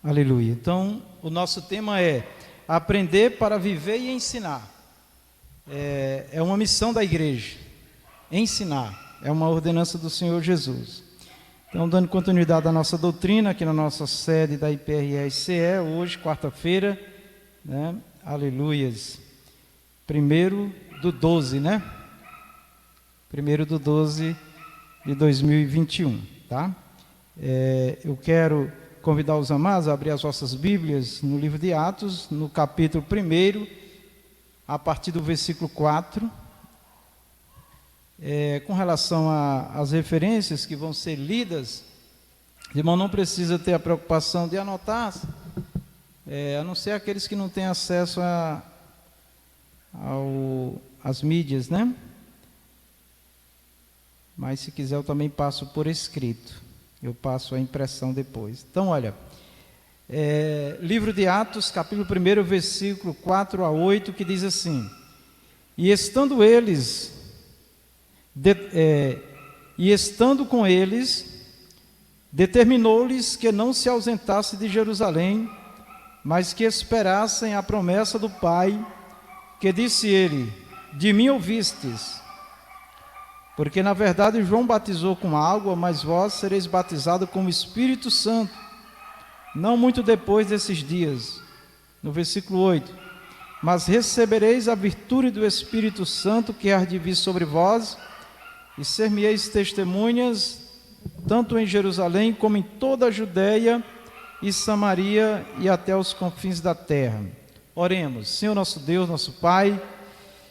Aleluia. Então, o nosso tema é aprender para viver e ensinar. É uma missão da igreja, ensinar. É uma ordenança do Senhor Jesus. Então, dando continuidade à nossa doutrina, aqui na nossa sede da IPRSCE, hoje, quarta-feira, né? Aleluias. 1/12, né? 1/12 de 2021, tá? Eu quero convidar os amados a abrir as vossas Bíblias no livro de Atos, no capítulo 1, a partir do versículo 4. Com relação às referências que vão ser lidas, o irmão não precisa ter a preocupação de anotar, a não ser aqueles que não têm acesso às mídias, né? Mas se quiser eu também passo por escrito. Eu passo a impressão depois. Então, olha, livro de Atos, capítulo 1, versículo 4 a 8, que diz assim: E estando com eles, determinou-lhes que não se ausentasse de Jerusalém, mas que esperassem a promessa do Pai, que disse ele: De mim ouvistes. Porque na verdade João batizou com água, mas vós sereis batizados com o Espírito Santo, não muito depois desses dias. No versículo 8: Mas recebereis a virtude do Espírito Santo que há de vir sobre vós, e ser-me-eis testemunhas, tanto em Jerusalém como em toda a Judeia e Samaria e até os confins da terra. Oremos. Senhor nosso Deus, nosso Pai,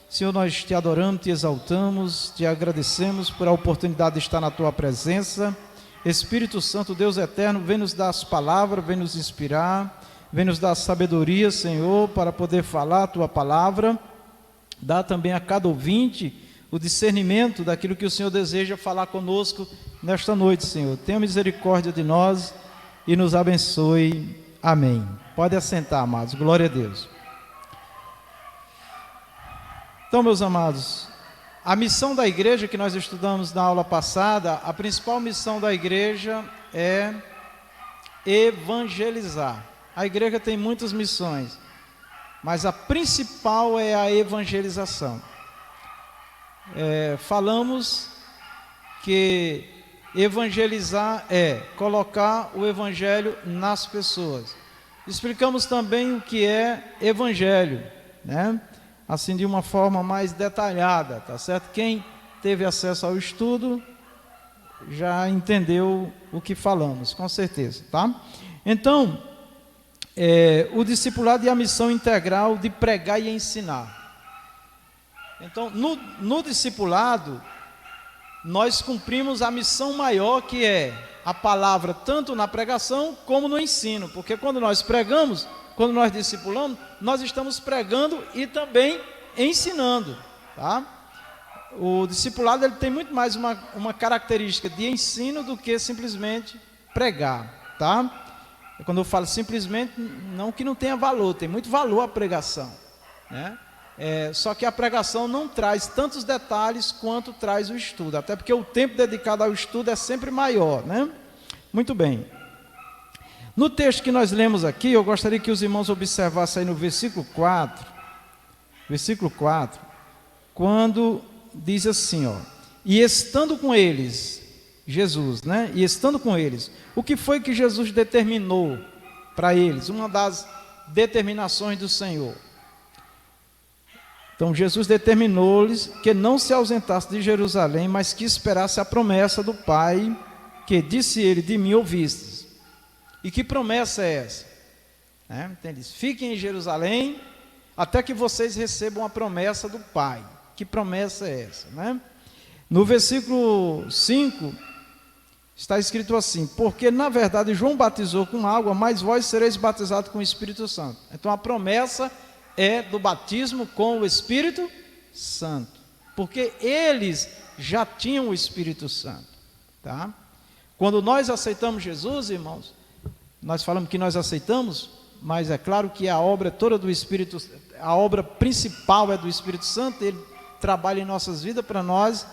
Senhor, nós te adoramos, te exaltamos, te agradecemos por a oportunidade de estar na tua presença. Espírito Santo, Deus eterno, vem nos dar as palavras, vem nos inspirar, vem nos dar sabedoria, Senhor, para poder falar a tua palavra. Dá também a cada ouvinte o discernimento daquilo que o Senhor deseja falar conosco nesta noite, Senhor. Tenha misericórdia de nós e nos abençoe. Amém. Pode assentar, amados. Glória a Deus. Então, meus amados, a missão da igreja que nós estudamos na aula passada, a principal missão da igreja é evangelizar. A igreja tem muitas missões, mas a principal é a evangelização. Falamos que evangelizar é colocar o evangelho nas pessoas. Explicamos também o que é evangelho, né? Assim, de uma forma mais detalhada, tá certo? Quem teve acesso ao estudo já entendeu o que falamos, com certeza, tá? Então, o discipulado e a missão integral de pregar e ensinar. Então, no discipulado, nós cumprimos a missão maior, que é a palavra, tanto na pregação como no ensino, porque quando nós pregamos, quando nós discipulamos, nós estamos pregando e também ensinando, tá? O discipulado ele tem muito mais uma característica de ensino do que simplesmente pregar, tá? Quando eu falo simplesmente, não que não tenha valor, tem muito valor a pregação, né? Só que a pregação não traz tantos detalhes quanto traz o estudo, até porque o tempo dedicado ao estudo é sempre maior, né? Muito bem. No texto que nós lemos aqui, eu gostaria que os irmãos observassem aí no versículo 4, quando diz assim, ó: E estando com eles, Jesus, né? E estando com eles, o que foi que Jesus determinou para eles? Uma das determinações do Senhor. Então, Jesus determinou-lhes que não se ausentasse de Jerusalém, mas que esperasse a promessa do Pai, que disse ele: De mim ouvistes. E que promessa é essa? Eles fiquem em Jerusalém até que vocês recebam a promessa do Pai. Que promessa é essa, né? No versículo 5 está escrito assim: Porque na verdade João batizou com água, mas vós sereis batizados com o Espírito Santo. Então a promessa é do batismo com o Espírito Santo, porque eles já tinham o Espírito Santo, tá? Quando nós aceitamos Jesus, irmãos, nós falamos que nós aceitamos, mas é claro que a obra toda do Espírito, a obra principal é do Espírito Santo. Ele trabalha em nossas vidas para nós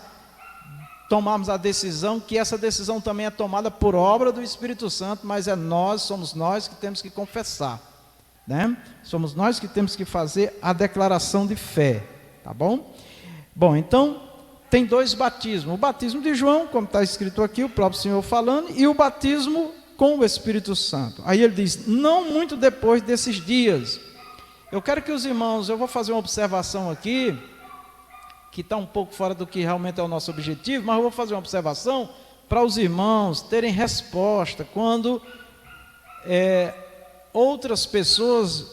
tomarmos a decisão, que essa decisão também é tomada por obra do Espírito Santo, mas somos nós que temos que confessar, né? Somos nós que temos que fazer a declaração de fé, tá bom? Bom, então, tem dois batismos, o batismo de João, como está escrito aqui, o próprio Senhor falando, e o batismo com o Espírito Santo. Aí ele diz, não muito depois desses dias. Eu quero que os irmãos, eu vou fazer uma observação aqui, que está um pouco fora do que realmente é o nosso objetivo, mas eu vou fazer uma observação para os irmãos terem resposta quando outras pessoas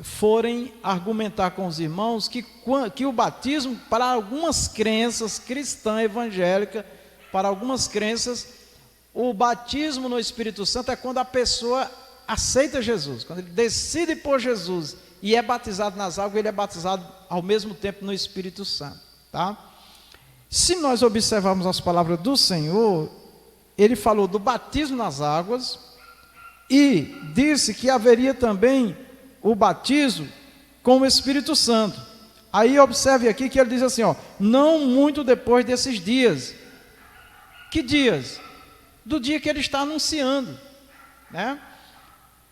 forem argumentar com os irmãos que o batismo, para algumas crenças cristãs evangélicas, para algumas crenças, o batismo no Espírito Santo é quando a pessoa aceita Jesus, quando ele decide por Jesus e é batizado nas águas, ele é batizado ao mesmo tempo no Espírito Santo, tá? Se nós observarmos as palavras do Senhor, ele falou do batismo nas águas e disse que haveria também o batismo com o Espírito Santo. Aí observe aqui que ele diz assim, ó, não muito depois desses dias. Que dias? Do dia que ele está anunciando, né?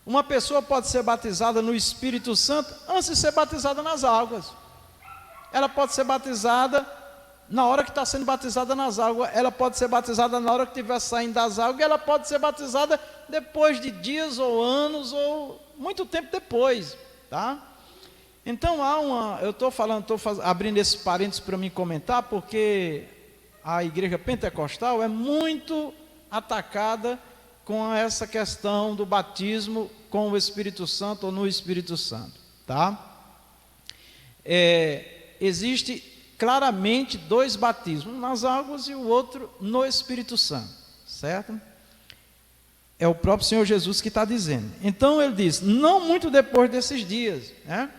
Uma pessoa pode ser batizada no Espírito Santo antes de ser batizada nas águas. Ela pode ser batizada na hora que está sendo batizada nas águas, ela pode ser batizada na hora que estiver saindo das águas, e ela pode ser batizada depois de dias ou anos, ou muito tempo depois, tá? Então eu estou abrindo esse parênteses para mim comentar, porque a igreja pentecostal é muito atacada com essa questão do batismo com o Espírito Santo ou no Espírito Santo, tá? Existe claramente dois batismos, um nas águas e o outro no Espírito Santo, certo? É o próprio Senhor Jesus que está dizendo. Então ele diz, não muito depois desses dias, né?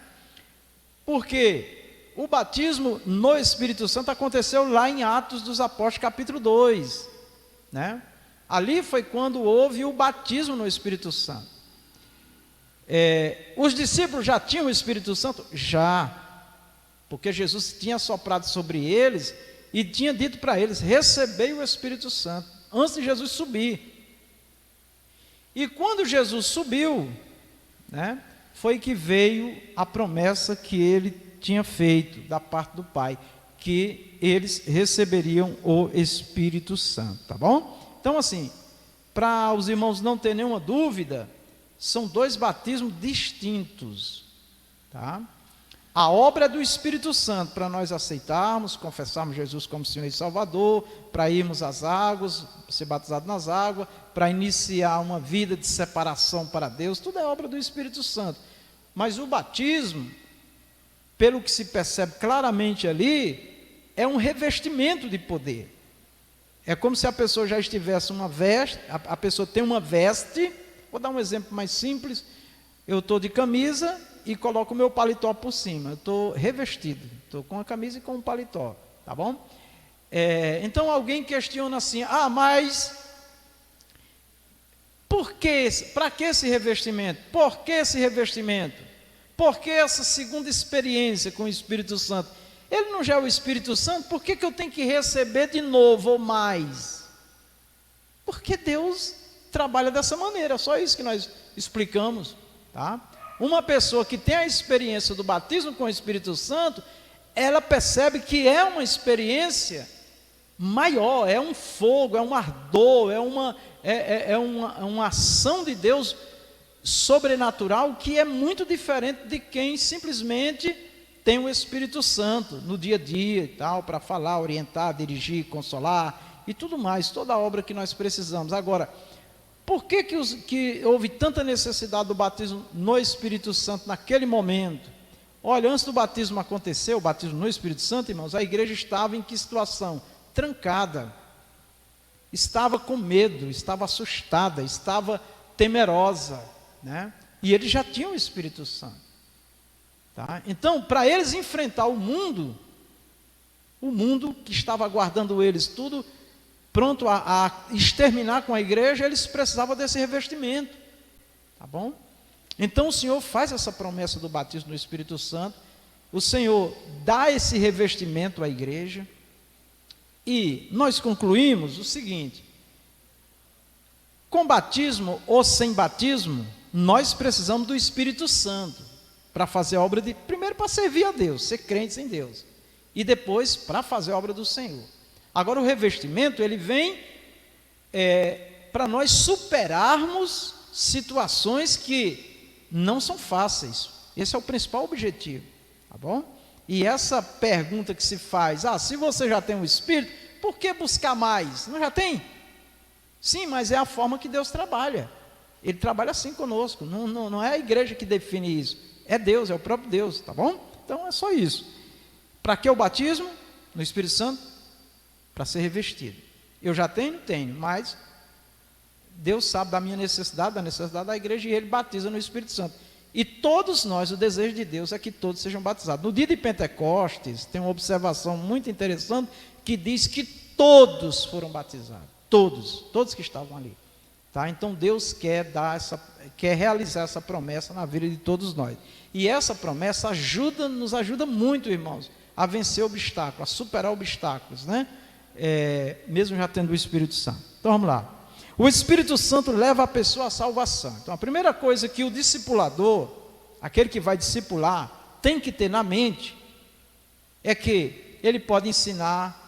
Porque o batismo no Espírito Santo aconteceu lá em Atos dos Apóstolos capítulo 2, né? Ali foi quando houve o batismo no Espírito Santo. Os discípulos já tinham o Espírito Santo? Já, porque Jesus tinha soprado sobre eles e tinha dito para eles, recebei o Espírito Santo, antes de Jesus subir. E quando Jesus subiu, né, foi que veio a promessa que ele tinha feito da parte do Pai, que eles receberiam o Espírito Santo, tá bom? Então assim, para os irmãos não terem nenhuma dúvida, são dois batismos distintos, tá? A obra é do Espírito Santo, para nós aceitarmos, confessarmos Jesus como Senhor e Salvador, para irmos às águas, ser batizado nas águas, para iniciar uma vida de separação para Deus, tudo é obra do Espírito Santo. Mas o batismo, pelo que se percebe claramente ali, é um revestimento de poder. É como se a pessoa já estivesse uma veste, a pessoa tem uma veste, vou dar um exemplo mais simples, eu estou de camisa e coloco o meu paletó por cima, eu estou revestido, estou com a camisa e com o paletó, tá bom? Então alguém questiona assim, mas por que, para que esse revestimento? Por que esse revestimento? Por que essa segunda experiência com o Espírito Santo? Ele não já é o Espírito Santo, por que eu tenho que receber de novo ou mais? Porque Deus trabalha dessa maneira, só isso que nós explicamos, tá? Uma pessoa que tem a experiência do batismo com o Espírito Santo, ela percebe que é uma experiência maior, é um fogo, é um ardor, é uma ação de Deus sobrenatural que é muito diferente de quem simplesmente tem o Espírito Santo no dia a dia e tal, para falar, orientar, dirigir, consolar e tudo mais, toda a obra que nós precisamos. Agora, por que houve tanta necessidade do batismo no Espírito Santo naquele momento? Olha, antes do batismo acontecer, o batismo no Espírito Santo, irmãos, a igreja estava em que situação? Trancada, estava com medo, estava assustada, estava temerosa, né? E eles já tinham o Espírito Santo, tá? Então, para eles enfrentar o mundo que estava aguardando eles, tudo pronto a exterminar com a igreja, eles precisavam desse revestimento, tá bom? Então o Senhor faz essa promessa do batismo no Espírito Santo, o Senhor dá esse revestimento à igreja, E nós concluímos o seguinte: com batismo ou sem batismo, nós precisamos do Espírito Santo para fazer a obra primeiro para servir a Deus, ser crentes em Deus, e depois para fazer a obra do Senhor. Agora o revestimento, ele vem para nós superarmos situações que não são fáceis. Esse é o principal objetivo, tá bom? E essa pergunta que se faz, se você já tem o Espírito, por que buscar mais? Não já tem? Sim, mas é a forma que Deus trabalha. Ele trabalha assim conosco, não é a igreja que define isso, é Deus, é o próprio Deus, tá bom? Então é só isso. Para que o batismo no Espírito Santo? Para ser revestido. Eu já tenho? Tenho, mas Deus sabe da minha necessidade, da necessidade da igreja, e Ele batiza no Espírito Santo. E todos nós, o desejo de Deus é que todos sejam batizados. No dia de Pentecostes, tem uma observação muito interessante, que diz que todos foram batizados. Todos que estavam ali. Tá? Então Deus quer realizar essa promessa na vida de todos nós. E essa promessa nos ajuda muito, irmãos, a vencer obstáculos, a superar obstáculos, né? Mesmo já tendo o Espírito Santo. Então vamos lá. O Espírito Santo leva a pessoa à salvação. Então a primeira coisa que o discipulador, aquele que vai discipular, tem que ter na mente, é que ele pode ensinar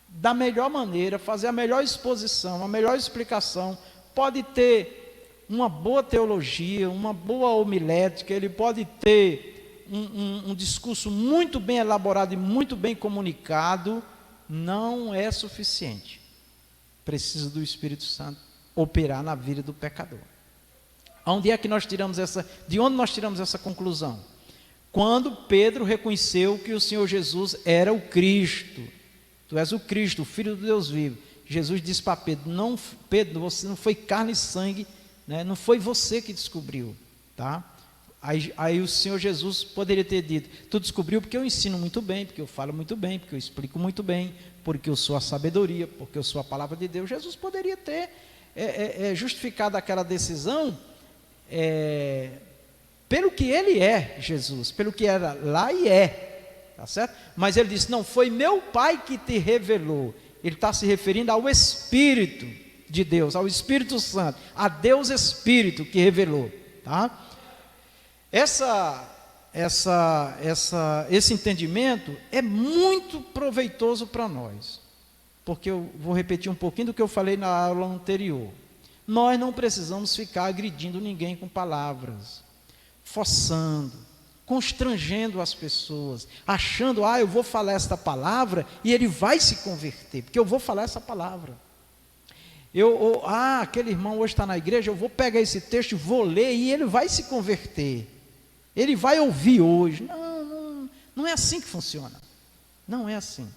da melhor maneira, fazer a melhor exposição, a melhor explicação, pode ter uma boa teologia, uma boa homilética, ele pode ter um discurso muito bem elaborado e muito bem comunicado, não é suficiente. Precisa do Espírito Santo operar na vida do pecador. De onde nós tiramos essa conclusão? Quando Pedro reconheceu que o Senhor Jesus era o Cristo. Tu és o Cristo, o Filho do Deus vivo. Jesus disse para Pedro: Pedro, você não foi carne e sangue, né? Não foi você que descobriu, tá? Aí o Senhor Jesus poderia ter dito: tu descobriu porque eu ensino muito bem, porque eu falo muito bem, porque eu explico muito bem, porque eu sou a sabedoria, porque eu sou a palavra de Deus. Jesus poderia ter justificado aquela decisão pelo que ele é, Jesus, pelo que era lá e tá certo? Mas ele disse: não, foi meu Pai que te revelou. Ele está se referindo ao Espírito de Deus, ao Espírito Santo, a Deus Espírito que revelou, tá? Esse entendimento é muito proveitoso para nós, porque eu vou repetir um pouquinho do que eu falei na aula anterior. Nós não precisamos ficar agredindo ninguém com palavras, forçando, constrangendo as pessoas, achando: eu vou falar esta palavra e ele vai se converter, porque eu vou falar essa palavra. Aquele irmão hoje está na igreja, eu vou pegar esse texto, vou ler e ele vai se converter. Ele vai ouvir hoje. Não é assim que funciona. Não é assim.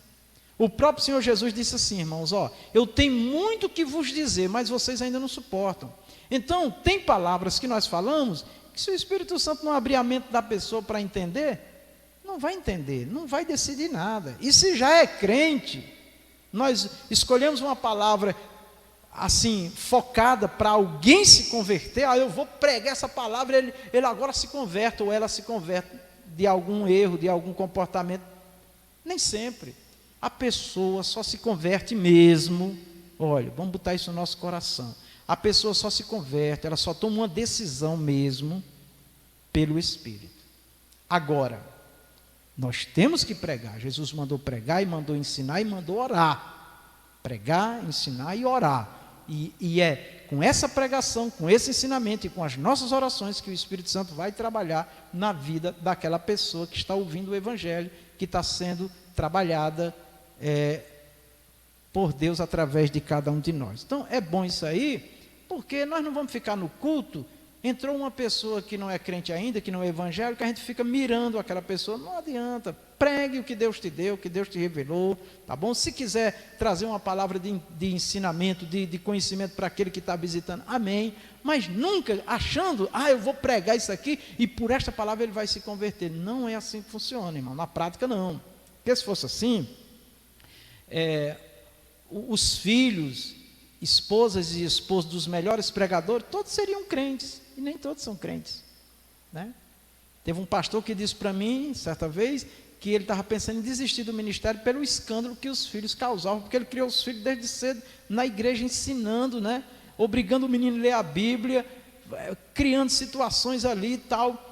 O próprio Senhor Jesus disse assim, irmãos: eu tenho muito que vos dizer, mas vocês ainda não suportam. Então, tem palavras que nós falamos, que se o Espírito Santo não abrir a mente da pessoa para entender, não vai entender, não vai decidir nada. E se já é crente, nós escolhemos uma palavra assim, focada para alguém se converter, eu vou pregar essa palavra, ele agora se converte, ou ela se converte de algum erro, de algum comportamento. Nem sempre. A pessoa só se converte mesmo, vamos botar isso no nosso coração, a pessoa só se converte, ela só toma uma decisão mesmo pelo Espírito. Agora, nós temos que pregar. Jesus mandou pregar, e mandou ensinar, e mandou orar. Pregar, ensinar e orar. E é com essa pregação, com esse ensinamento e com as nossas orações que o Espírito Santo vai trabalhar na vida daquela pessoa que está ouvindo o Evangelho, que está sendo trabalhada por Deus através de cada um de nós. Então é bom isso aí, porque nós não vamos ficar no culto, entrou uma pessoa que não é crente ainda, que não é evangélica, a gente fica mirando aquela pessoa. Não adianta. Pregue o que Deus te deu, o que Deus te revelou, tá bom? Se quiser trazer uma palavra de ensinamento, de conhecimento para aquele que está visitando, amém. Mas nunca achando: eu vou pregar isso aqui e por esta palavra ele vai se converter. Não é assim que funciona, irmão. Na prática não. Porque se fosse assim, os filhos, esposas e esposos dos melhores pregadores, todos seriam crentes. E nem todos são crentes, né? Teve um pastor que disse para mim, certa vez, que ele estava pensando em desistir do ministério pelo escândalo que os filhos causavam, porque ele criou os filhos desde cedo na igreja ensinando, né? Obrigando o menino a ler a Bíblia, criando situações ali e tal.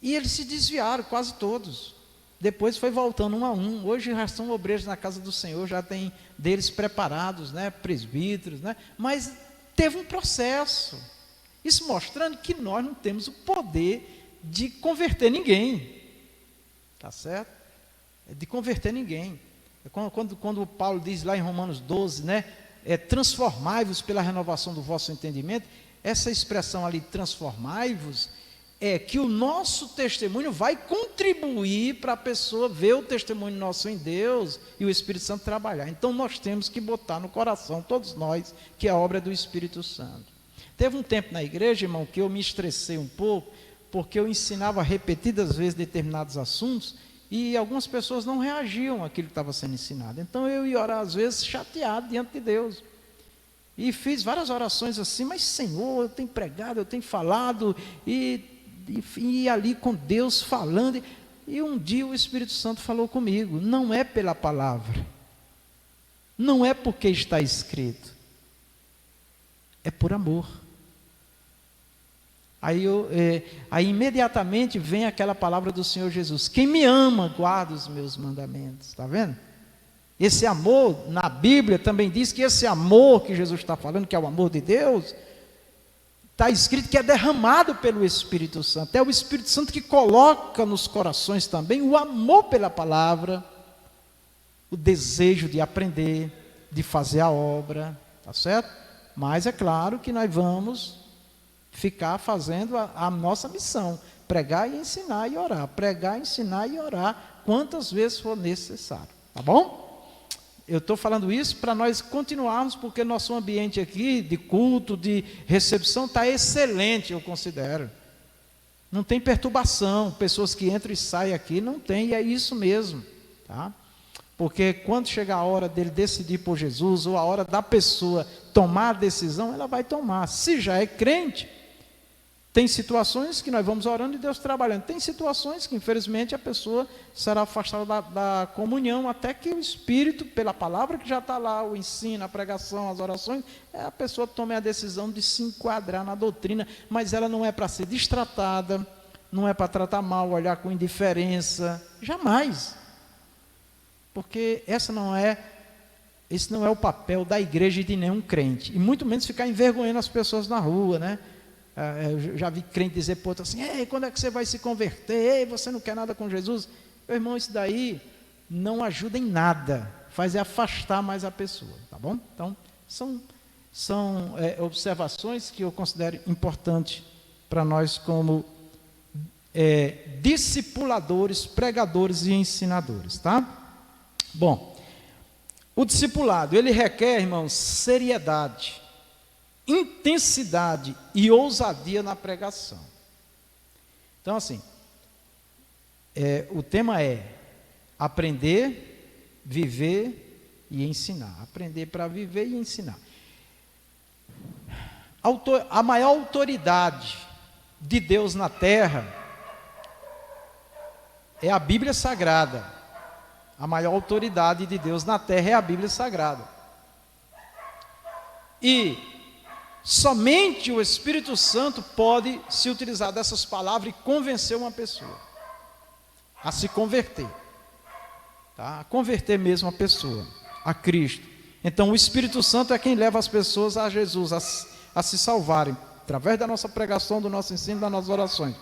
E eles se desviaram, quase todos. Depois foi voltando um a um. Hoje já são obreiros na casa do Senhor, já tem deles preparados, né? Presbíteros, né? Mas teve um processo. Isso mostrando que nós não temos o poder de converter ninguém. Tá certo? De converter ninguém. Quando Paulo diz lá em Romanos 12, né? Transformai-vos pela renovação do vosso entendimento. Essa expressão ali, transformai-vos, é que o nosso testemunho vai contribuir para a pessoa ver o testemunho nosso em Deus e o Espírito Santo trabalhar. Então nós temos que botar no coração, todos nós, que a obra é do Espírito Santo. Teve um tempo na igreja, irmão, que eu me estressei um pouco, porque eu ensinava repetidas vezes determinados assuntos e algumas pessoas não reagiam àquilo que estava sendo ensinado. Então eu ia orar às vezes chateado diante de Deus. E fiz várias orações assim, mas Senhor, eu tenho pregado, eu tenho falado, e ali com Deus falando. E um dia o Espírito Santo falou comigo: não é pela palavra, não é porque está escrito, é por amor. Aí imediatamente vem aquela palavra do Senhor Jesus: quem me ama, guarda os meus mandamentos. Está vendo? Esse amor, na Bíblia também diz que esse amor que Jesus está falando, que é o amor de Deus, está escrito que é derramado pelo Espírito Santo. É o Espírito Santo que coloca nos corações também o amor pela palavra, o desejo de aprender, de fazer a obra, tá certo? Mas é claro que nós vamos ficar fazendo a nossa missão: pregar e ensinar e orar, pregar, ensinar e orar, quantas vezes for necessário, tá bom? Eu estou falando isso para nós continuarmos, porque nosso ambiente aqui de culto, de recepção, está excelente, eu considero. Não tem perturbação, pessoas que entram e saem aqui, não tem, e é isso mesmo, tá? Porque quando chegar a hora dele decidir por Jesus, ou a hora da pessoa tomar a decisão, ela vai tomar. Se já é crente, tem situações que nós vamos orando e Deus trabalhando. Tem situações que, infelizmente, a pessoa será afastada da comunhão, até que o Espírito, pela palavra que já está lá, o ensino, a pregação, as orações, a pessoa tome a decisão de se enquadrar na doutrina, mas ela não é para ser destratada, não é para tratar mal, olhar com indiferença, jamais. Porque esse não é o papel da igreja e de nenhum crente, e muito menos ficar envergonhando as pessoas na rua, né? Eu já vi crente dizer para outro assim: ei, quando é que você vai se converter? Ei, você não quer nada com Jesus? Meu irmão, isso daí não ajuda em nada, faz afastar mais a pessoa, tá bom? Então, são observações que eu considero importantes para nós como discipuladores, pregadores e ensinadores, tá? Bom, o discipulado, ele requer, irmãos, seriedade, intensidade e ousadia na pregação. Então, assim, o tema é aprender, viver e ensinar. Aprender para viver e ensinar. A maior autoridade de Deus na terra é a Bíblia Sagrada. A maior autoridade de Deus na terra é a Bíblia Sagrada. E somente o Espírito Santo pode se utilizar dessas palavras e convencer uma pessoa a se converter, tá? A converter mesmo a pessoa a Cristo. Então o Espírito Santo é quem leva as pessoas a Jesus, a se salvarem, através da nossa pregação, do nosso ensino, das nossas orações.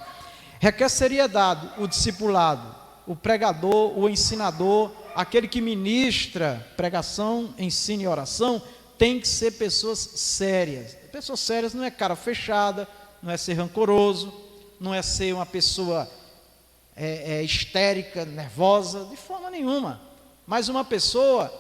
Requer seriedade o discipulado, o pregador, o ensinador, aquele que ministra pregação, ensino e oração, tem que ser pessoas sérias. Pessoas sérias não é cara fechada, não é ser rancoroso, não é ser uma pessoa histérica, nervosa, de forma nenhuma. Mas uma pessoa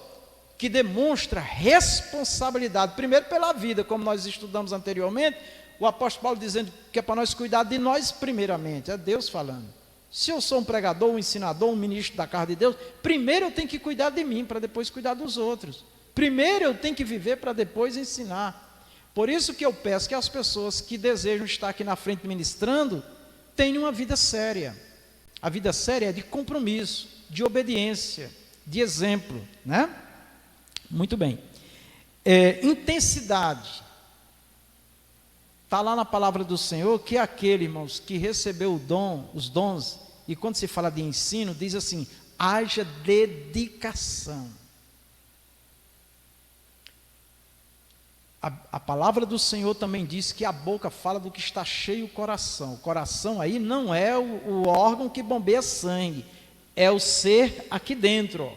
que demonstra responsabilidade, primeiro pela vida, como nós estudamos anteriormente, o apóstolo Paulo dizendo que é para nós cuidar de nós primeiramente, é Deus falando. Se eu sou um pregador, um ensinador, um ministro da casa de Deus, primeiro eu tenho que cuidar de mim, para depois cuidar dos outros. Primeiro eu tenho que viver para depois ensinar. Por isso que eu peço que as pessoas que desejam estar aqui na frente ministrando, tenham uma vida séria. A vida séria é de compromisso, de obediência, de exemplo, né? Muito bem. Intensidade. Está lá na palavra do Senhor que é aquele, irmãos, que recebeu o dom, os dons, e quando se fala de ensino, diz assim: haja dedicação. A palavra do Senhor também diz que a boca fala do que está cheio o coração. O coração aí não é o órgão que bombeia sangue, é o ser aqui dentro, ó.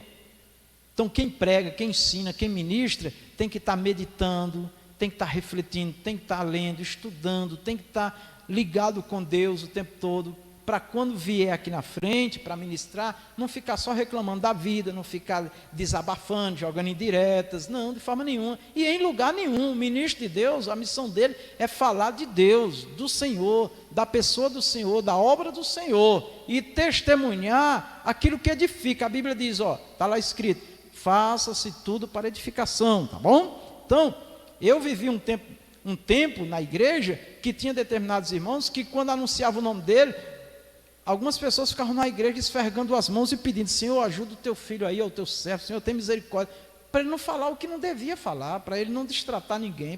Então quem prega, quem ensina, quem ministra, tem que estar meditando, tem que estar refletindo, tem que estar lendo, estudando, tem que estar ligado com Deus o tempo todo, para quando vier aqui na frente para ministrar, não ficar só reclamando da vida, não ficar desabafando, jogando indiretas, não, de forma nenhuma, e em lugar nenhum. O ministro de Deus, a missão dele é falar de Deus, do Senhor, da pessoa do Senhor, da obra do Senhor, e testemunhar aquilo que edifica. A Bíblia diz, está lá escrito, faça-se tudo para edificação, tá bom? Então, eu vivi um tempo na igreja, que tinha determinados irmãos, que quando anunciava o nome dele, algumas pessoas ficavam na igreja esfregando as mãos e pedindo: Senhor, ajuda o teu filho aí, o teu servo, Senhor, tem misericórdia, para ele não falar o que não devia falar, para ele não destratar ninguém,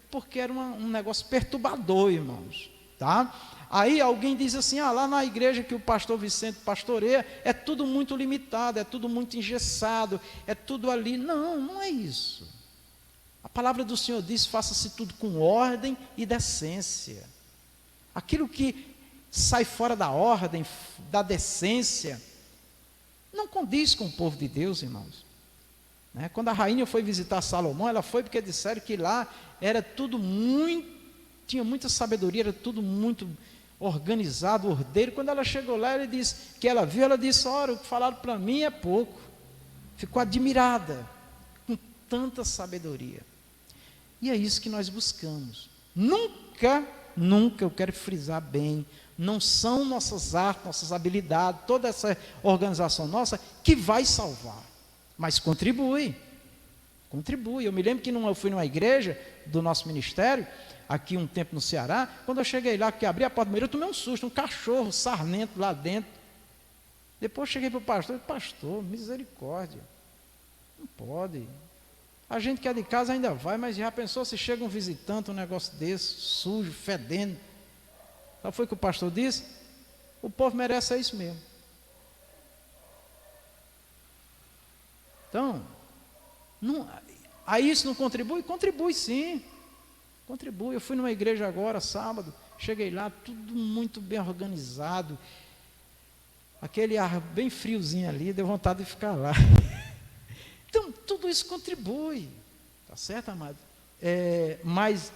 porque era um negócio perturbador, irmãos, tá? Aí alguém diz assim: lá na igreja que o pastor Vicente pastoreia, é tudo muito limitado, é tudo muito engessado, é tudo ali. Não, não é isso. A palavra do Senhor diz: faça-se tudo com ordem e decência. Aquilo que sai fora da ordem, da decência, não condiz com o povo de Deus, irmãos. Quando a rainha foi visitar Salomão, ela foi porque disseram que lá era tudo muito, tinha muita sabedoria, era tudo muito organizado, ordeiro. Quando ela chegou lá, ele disse que ela viu, ela disse: olha, o que falaram para mim é pouco. Ficou admirada com tanta sabedoria. E é isso que nós buscamos. Nunca, eu quero frisar bem, não são nossas artes, nossas habilidades, toda essa organização nossa que vai salvar, mas contribui. Eu me lembro que eu fui numa igreja do nosso ministério, aqui um tempo no Ceará. Quando eu cheguei lá, que abri a porta do banheiro, eu tomei um susto, um cachorro sarnento lá dentro. Depois cheguei para o pastor: pastor, misericórdia, não pode. A gente que é de casa ainda vai, mas já pensou se chega um visitante, um negócio desse, sujo, fedendo? Sabe foi o que o pastor disse? O povo merece isso mesmo. Então, a isso não contribui? Contribui sim, contribui. Eu fui numa igreja agora, sábado, cheguei lá, tudo muito bem organizado, aquele ar bem friozinho ali, deu vontade de ficar lá. Então, tudo isso contribui, tá certo, amado? Mas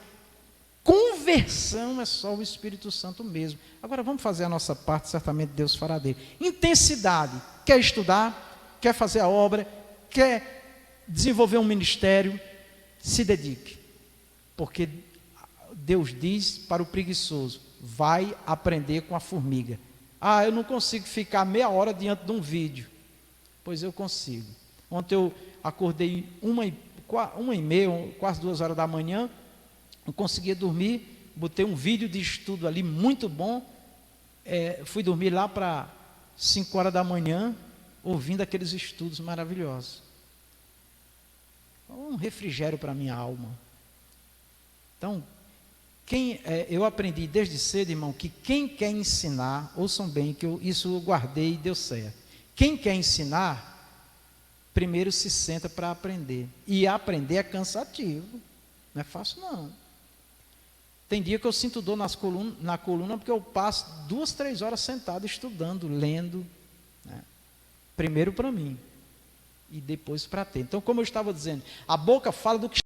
conversão é só o Espírito Santo mesmo. Agora vamos fazer a nossa parte, certamente Deus fará dele. Intensidade: quer estudar, quer fazer a obra, quer desenvolver um ministério, se dedique, porque Deus diz para o preguiçoso: vai aprender com a formiga. Eu não consigo ficar meia hora diante de um vídeo. Pois eu consigo. Ontem eu acordei 1h30, quase 2 horas da manhã, não conseguia dormir, botei um vídeo de estudo ali muito bom, fui dormir lá para 5 horas da manhã, ouvindo aqueles estudos maravilhosos. Um refrigério para a minha alma. Então, eu aprendi desde cedo, irmão, que quem quer ensinar, ouçam bem, que isso eu guardei e deu certo. Quem quer ensinar, primeiro se senta para aprender. E aprender é cansativo, não é fácil não. Tem dia que eu sinto dor na coluna porque eu passo 2, 3 horas sentado estudando, lendo, né? Primeiro para mim e depois para ter. Então, como eu estava dizendo, a boca fala do que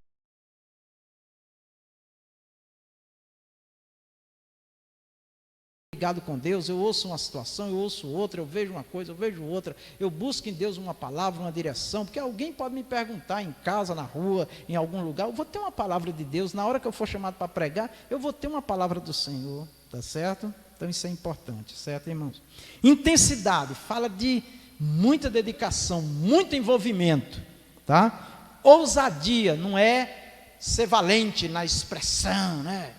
ligado com Deus. Eu ouço uma situação, eu ouço outra, eu vejo uma coisa, eu vejo outra, eu busco em Deus uma palavra, uma direção, porque alguém pode me perguntar em casa, na rua, em algum lugar, eu vou ter uma palavra de Deus. Na hora que eu for chamado para pregar, eu vou ter uma palavra do Senhor, tá certo? Então isso é importante, certo, irmãos? Intensidade, fala de muita dedicação, muito envolvimento, tá? Ousadia, não é ser valente na expressão, né?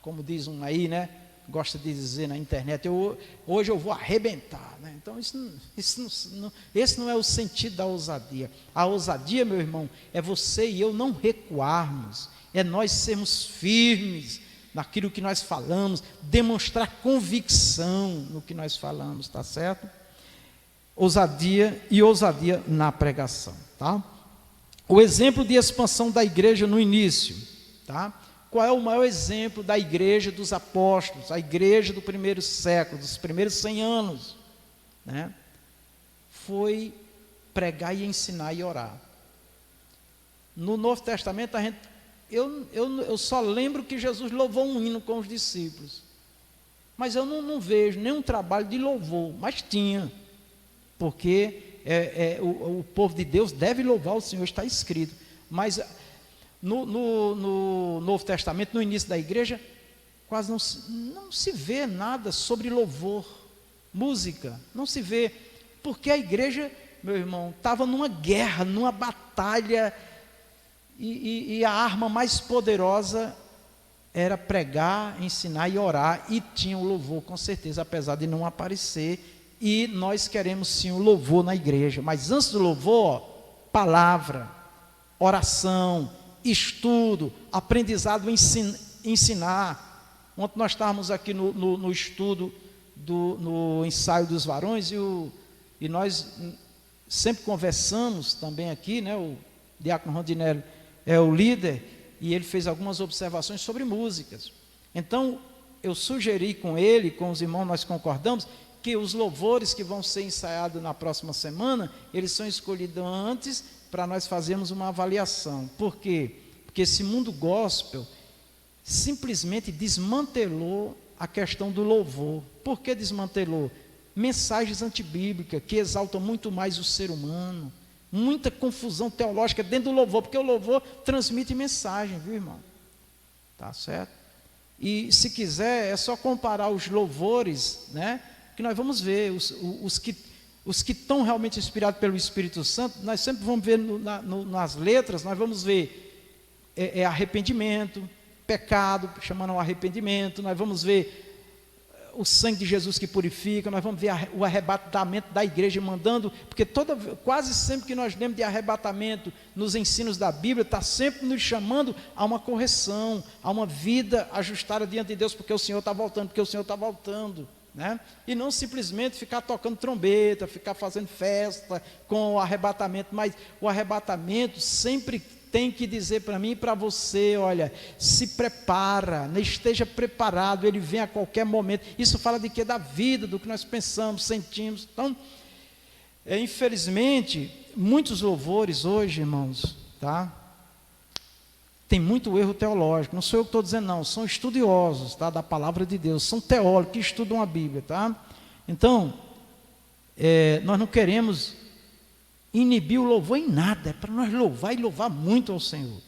Como diz um aí, né? gosta de dizer na internet, hoje eu vou arrebentar, né? Então esse não é o sentido da ousadia. A ousadia, meu irmão, é você e eu não recuarmos, é nós sermos firmes naquilo que nós falamos, demonstrar convicção no que nós falamos, tá certo? Ousadia na pregação, tá? O exemplo de expansão da igreja no início, tá? Qual é o maior exemplo da igreja dos apóstolos, a igreja do primeiro século, dos primeiros 100 anos, né? Foi pregar e ensinar e orar. No Novo Testamento, eu só lembro que Jesus louvou um hino com os discípulos, mas eu não vejo nenhum trabalho de louvor, mas tinha, porque o povo de Deus deve louvar o Senhor, está escrito, mas no Novo Testamento, no início da igreja, quase não se vê nada sobre louvor, música, não se vê, porque a igreja, meu irmão, estava numa guerra, numa batalha, e a arma mais poderosa era pregar, ensinar e orar, e tinha o louvor com certeza, apesar de não aparecer, e nós queremos sim o louvor na igreja, mas antes do louvor, palavra, oração, estudo, aprendizado, ensinar. Ontem nós estávamos aqui no estudo, no ensaio dos varões, e nós sempre conversamos também aqui, né? O diácono Rondinelli é o líder, e ele fez algumas observações sobre músicas. Então, eu sugeri com ele, com os irmãos, nós concordamos, que os louvores que vão ser ensaiados na próxima semana, eles são escolhidos antes, para nós fazermos uma avaliação. Por quê? Porque esse mundo gospel simplesmente desmantelou a questão do louvor. Por que desmantelou? Mensagens antibíblicas que exaltam muito mais o ser humano, muita confusão teológica dentro do louvor, porque o louvor transmite mensagem, viu, irmão? Tá certo? E se quiser, é só comparar os louvores, né? Que nós vamos ver, os que estão realmente inspirados pelo Espírito Santo, nós sempre vamos ver nas letras, nós vamos ver arrependimento, pecado, chamando ao arrependimento, nós vamos ver o sangue de Jesus que purifica, nós vamos ver o arrebatamento da igreja mandando, porque quase sempre que nós lemos de arrebatamento nos ensinos da Bíblia, está sempre nos chamando a uma correção, a uma vida ajustada diante de Deus, porque o Senhor está voltando, né? E não simplesmente ficar tocando trombeta, ficar fazendo festa com o arrebatamento, mas o arrebatamento sempre tem que dizer para mim e para você, olha, se prepara, esteja preparado, ele vem a qualquer momento. Isso fala de quê? Da vida, do que nós pensamos, sentimos. Então, infelizmente, muitos louvores hoje, irmãos, tá? Tem muito erro teológico, não sou eu que estou dizendo não, são estudiosos, tá, da palavra de Deus, são teólogos que estudam a Bíblia, tá? Então, nós não queremos inibir o louvor em nada, é para nós louvar e louvar muito ao Senhor,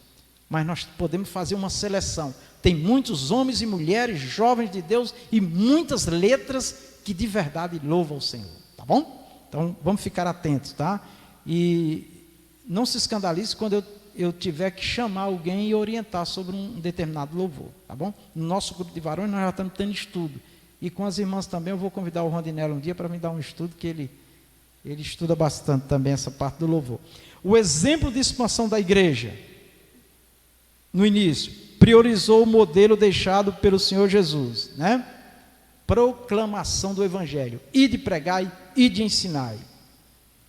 mas nós podemos fazer uma seleção, tem muitos homens e mulheres, jovens de Deus, e muitas letras que de verdade louvam ao Senhor, tá bom? Então, vamos ficar atentos, tá? E não se escandalize quando eu tiver que chamar alguém e orientar sobre um determinado louvor, tá bom? No nosso grupo de varões nós já estamos tendo estudo, e com as irmãs também eu vou convidar o Rondinelli um dia para me dar um estudo, que ele estuda bastante também essa parte do louvor. O exemplo de expansão da igreja, no início, priorizou o modelo deixado pelo Senhor Jesus, né? Proclamação do Evangelho, e de pregai e de ensinai,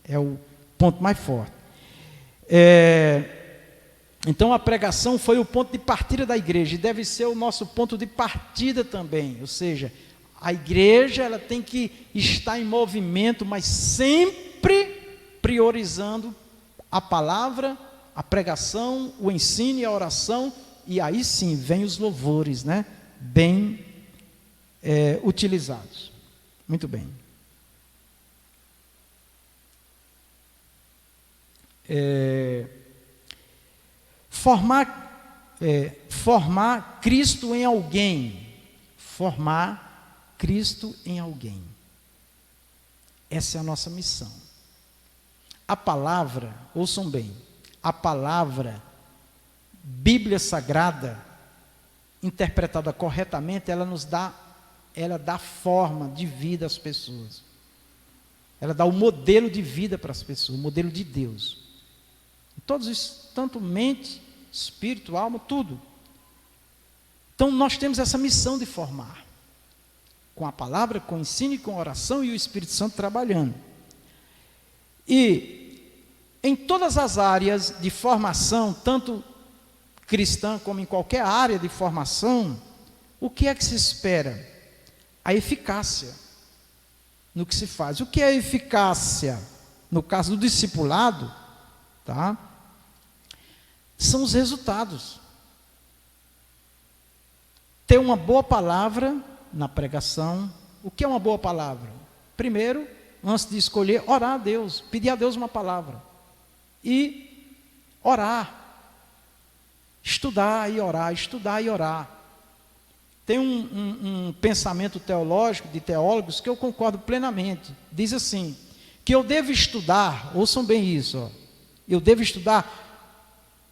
é o ponto mais forte. Então a pregação foi o ponto de partida da igreja, e deve ser o nosso ponto de partida também, ou seja, a igreja ela tem que estar em movimento, mas sempre priorizando a palavra, a pregação, o ensino e a oração, e aí sim vem os louvores, né? Bem utilizados. Muito bem. Formar Cristo em alguém. Formar Cristo em alguém. Essa é a nossa missão. A palavra, ouçam bem, a palavra Bíblia Sagrada, interpretada corretamente, ela nos dá ela dá forma de vida às pessoas. Ela dá o modelo de vida para as pessoas, o modelo de Deus. Todos isso, tanto mente, espírito, alma, tudo. Então nós temos essa missão de formar. Com a palavra, com o ensino e com a oração e o Espírito Santo trabalhando. E em todas as áreas de formação, tanto cristã como em qualquer área de formação, o que é que se espera? A eficácia no que se faz. O que é eficácia? No caso do discipulado, tá? São os resultados. Ter uma boa palavra na pregação. O que é uma boa palavra? Primeiro, antes de escolher, orar a Deus, pedir a Deus uma palavra. E orar. Estudar e orar, estudar e orar. Tem um pensamento teológico, de teólogos, que eu concordo plenamente. Diz assim, que eu devo estudar, ouçam bem isso, ó, eu devo estudar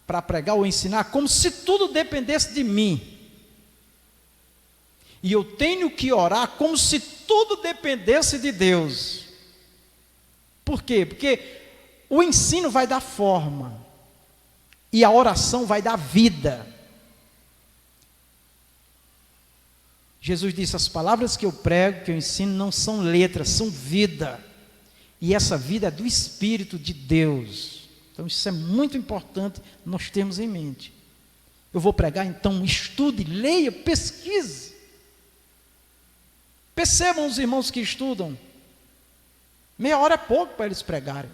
para pregar ou ensinar como se tudo dependesse de mim. E eu tenho que orar como se tudo dependesse de Deus. Por quê? Porque o ensino vai dar forma e a oração vai dar vida. Jesus disse, as palavras que eu prego, que eu ensino, não são letras, são vida. E essa vida é do Espírito de Deus. Então isso é muito importante nós termos em mente. Eu vou pregar, então estude, leia, pesquise. Percebam os irmãos que estudam. Meia hora é pouco para eles pregarem.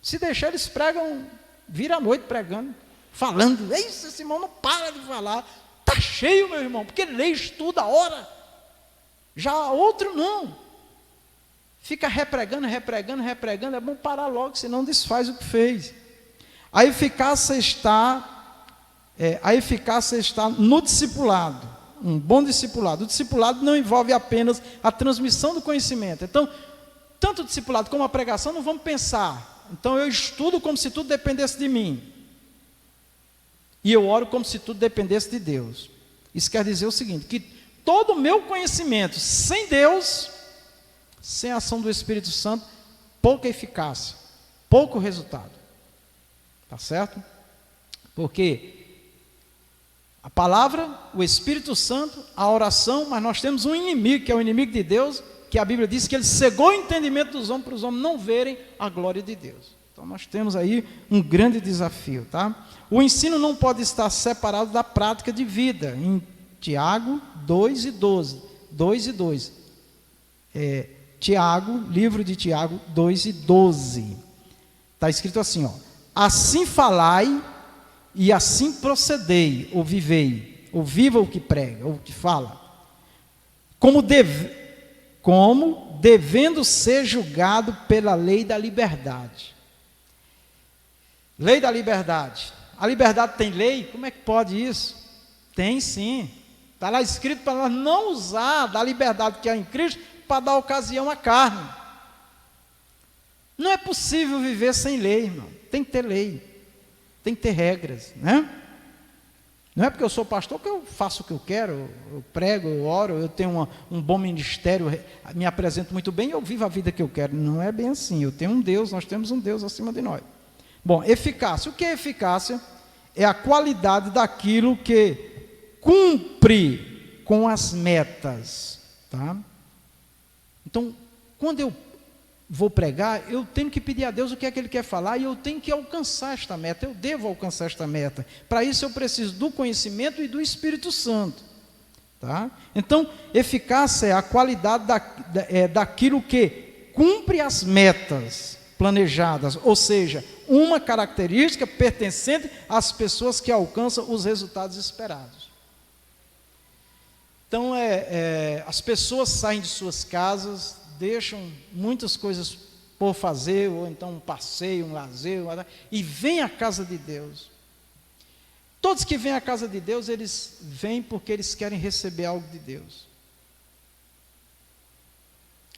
Se deixar, eles pregam, vira a noite pregando, falando. Esse irmão não para de falar. Está cheio, meu irmão, porque lê, estuda, ora. Já outro não. Fica repregando, é bom parar logo, senão desfaz o que fez. A eficácia está no discipulado, um bom discipulado. O discipulado não envolve apenas a transmissão do conhecimento. Então, tanto o discipulado como a pregação, não vamos pensar. Então, eu estudo como se tudo dependesse de mim. E eu oro como se tudo dependesse de Deus. Isso quer dizer o seguinte, que todo o meu conhecimento, sem Deus, sem a ação do Espírito Santo, pouca eficácia, pouco resultado. Tá certo? Porque a palavra, o Espírito Santo, a oração, mas nós temos um inimigo, que é o inimigo de Deus, que a Bíblia diz que ele cegou o entendimento dos homens, para os homens não verem a glória de Deus. Então nós temos aí um grande desafio, tá? O ensino não pode estar separado da prática de vida. Em Tiago 2 e 12. 2 e 2. Tiago, livro de Tiago 2 e 12. Está escrito assim, ó. Assim falai e assim procedei, ou vivei, ou viva o que prega, ou o que fala. Como devendo ser julgado pela lei da liberdade. Lei da liberdade. A liberdade tem lei? Como é que pode isso? Tem sim. Está lá escrito para nós não usar da liberdade que há em Cristo para dar ocasião à carne. Não é possível viver sem lei, irmão. Tem que ter lei. Tem que ter regras, né? Não é porque eu sou pastor que eu faço o que eu quero, eu prego, eu oro, eu tenho um bom ministério, me apresento muito bem, eu vivo a vida que eu quero. Não é bem assim. Eu tenho um Deus, nós temos um Deus acima de nós. Bom, eficácia. O que é eficácia? É a qualidade daquilo que cumpre com as metas, tá? Então, quando eu vou pregar, eu tenho que pedir a Deus o que é que Ele quer falar e eu tenho que alcançar esta meta, eu devo alcançar esta meta. Para isso eu preciso do conhecimento e do Espírito Santo, tá? Então, eficácia é a qualidade daquilo que cumpre as metas planejadas, ou seja, uma característica pertencente às pessoas que alcançam os resultados esperados. Então, as pessoas saem de suas casas, deixam muitas coisas por fazer, ou então um passeio, um lazer, e vêm à casa de Deus. Todos que vêm à casa de Deus, eles vêm porque eles querem receber algo de Deus.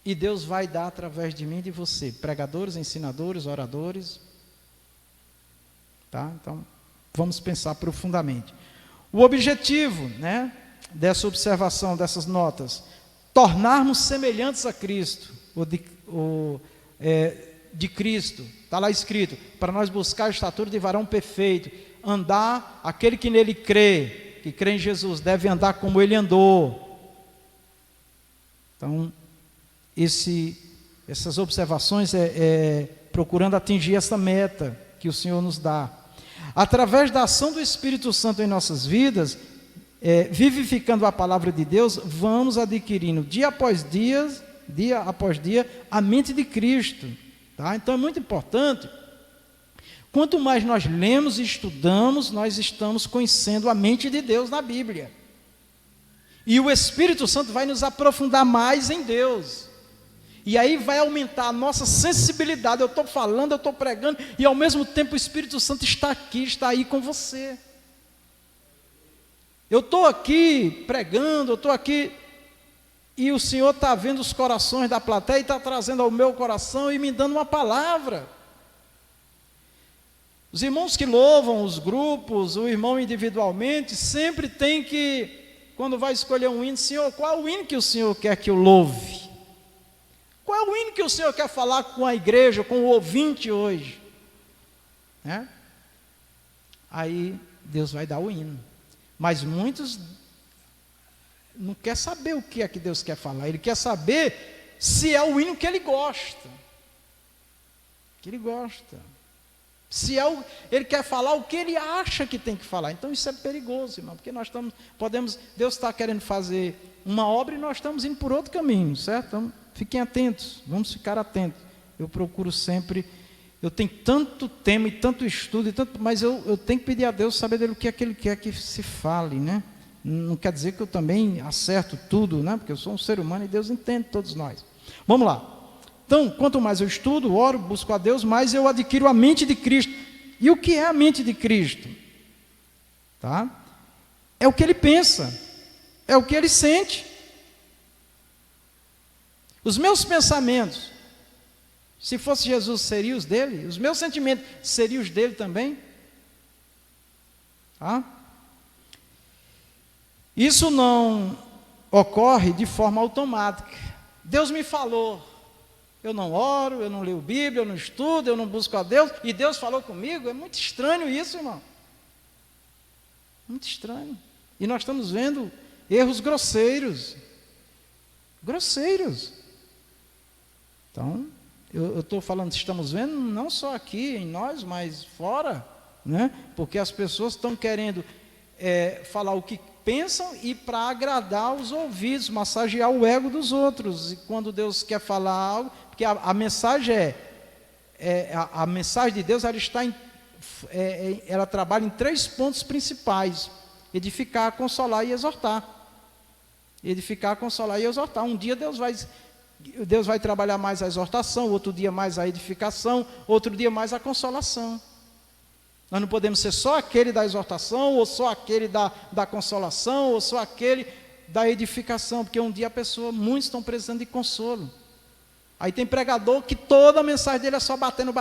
E Deus vai dar através de mim e de você, pregadores, ensinadores, oradores. Tá? Então, vamos pensar profundamente. O objetivo, né, dessa observação, dessas notas, tornarmos semelhantes a Cristo, de Cristo, está lá escrito, para nós buscar a estatura de varão perfeito, andar, aquele que nele crê, que crê em Jesus, deve andar como ele andou. Então, essas observações procurando atingir essa meta que o Senhor nos dá. Através da ação do Espírito Santo em nossas vidas, vivificando a palavra de Deus, vamos adquirindo dia após dia, a mente de Cristo. Tá? Então é muito importante, quanto mais nós lemos e estudamos, nós estamos conhecendo a mente de Deus na Bíblia. E o Espírito Santo vai nos aprofundar mais em Deus. E aí vai aumentar a nossa sensibilidade. Eu estou falando, eu estou pregando, e ao mesmo tempo o Espírito Santo está aqui, está aí com você. Eu estou aqui pregando, eu estou aqui, e o Senhor está vendo os corações da plateia e está trazendo ao meu coração e me dando uma palavra. Os irmãos que louvam, os grupos, o irmão individualmente, sempre tem que, quando vai escolher um hino, Senhor, qual é o hino que o Senhor quer que eu louve? Qual é o hino que o Senhor quer falar com a igreja, com o ouvinte hoje? Aí Deus vai dar o hino. Mas muitos não querem saber o que é que Deus quer falar. Ele quer saber se é o hino que ele gosta. Que ele gosta. Ele quer falar o que ele acha que tem que falar. Então isso é perigoso, irmão, porque nós Deus está querendo fazer uma obra e nós estamos indo por outro caminho, certo? Então, fiquem atentos, vamos ficar atentos. Eu procuro sempre, eu tenho tanto tema e tanto estudo, mas eu tenho que pedir a Deus saber dele o que é que ele quer que se fale, né? Não quer dizer que eu também acerto tudo, né? Porque eu sou um ser humano e Deus entende todos nós. Vamos lá. Então, quanto mais eu estudo, oro, busco a Deus, mais eu adquiro a mente de Cristo. E o que é a mente de Cristo? Tá? É o que ele pensa, é o que ele sente. Os meus pensamentos, se fosse Jesus, seriam os dele? Os meus sentimentos seriam os dele também? Tá? Isso não ocorre de forma automática. Deus me falou. Eu não oro, eu não leio Bíblia, eu não estudo, eu não busco a Deus, e Deus falou comigo. É muito estranho isso, irmão. Muito estranho. E nós estamos vendo erros grosseiros. Grosseiros. Então, eu estou falando, estamos vendo não só aqui em nós, mas fora, né? Porque as pessoas estão querendo falar o que pensam e para agradar os ouvidos, massagear o ego dos outros. E quando Deus quer falar algo, porque a mensagem a mensagem de Deus, ela trabalha em 3 pontos principais: edificar, consolar e exortar. Edificar, consolar e exortar. Um dia Deus vai trabalhar mais a exortação, outro dia mais a edificação, outro dia mais a consolação. Nós não podemos ser só aquele da exortação, ou só aquele da consolação, ou só aquele da edificação, porque um dia muitos estão precisando de consolo. Aí tem pregador que toda a mensagem dele é só batendo,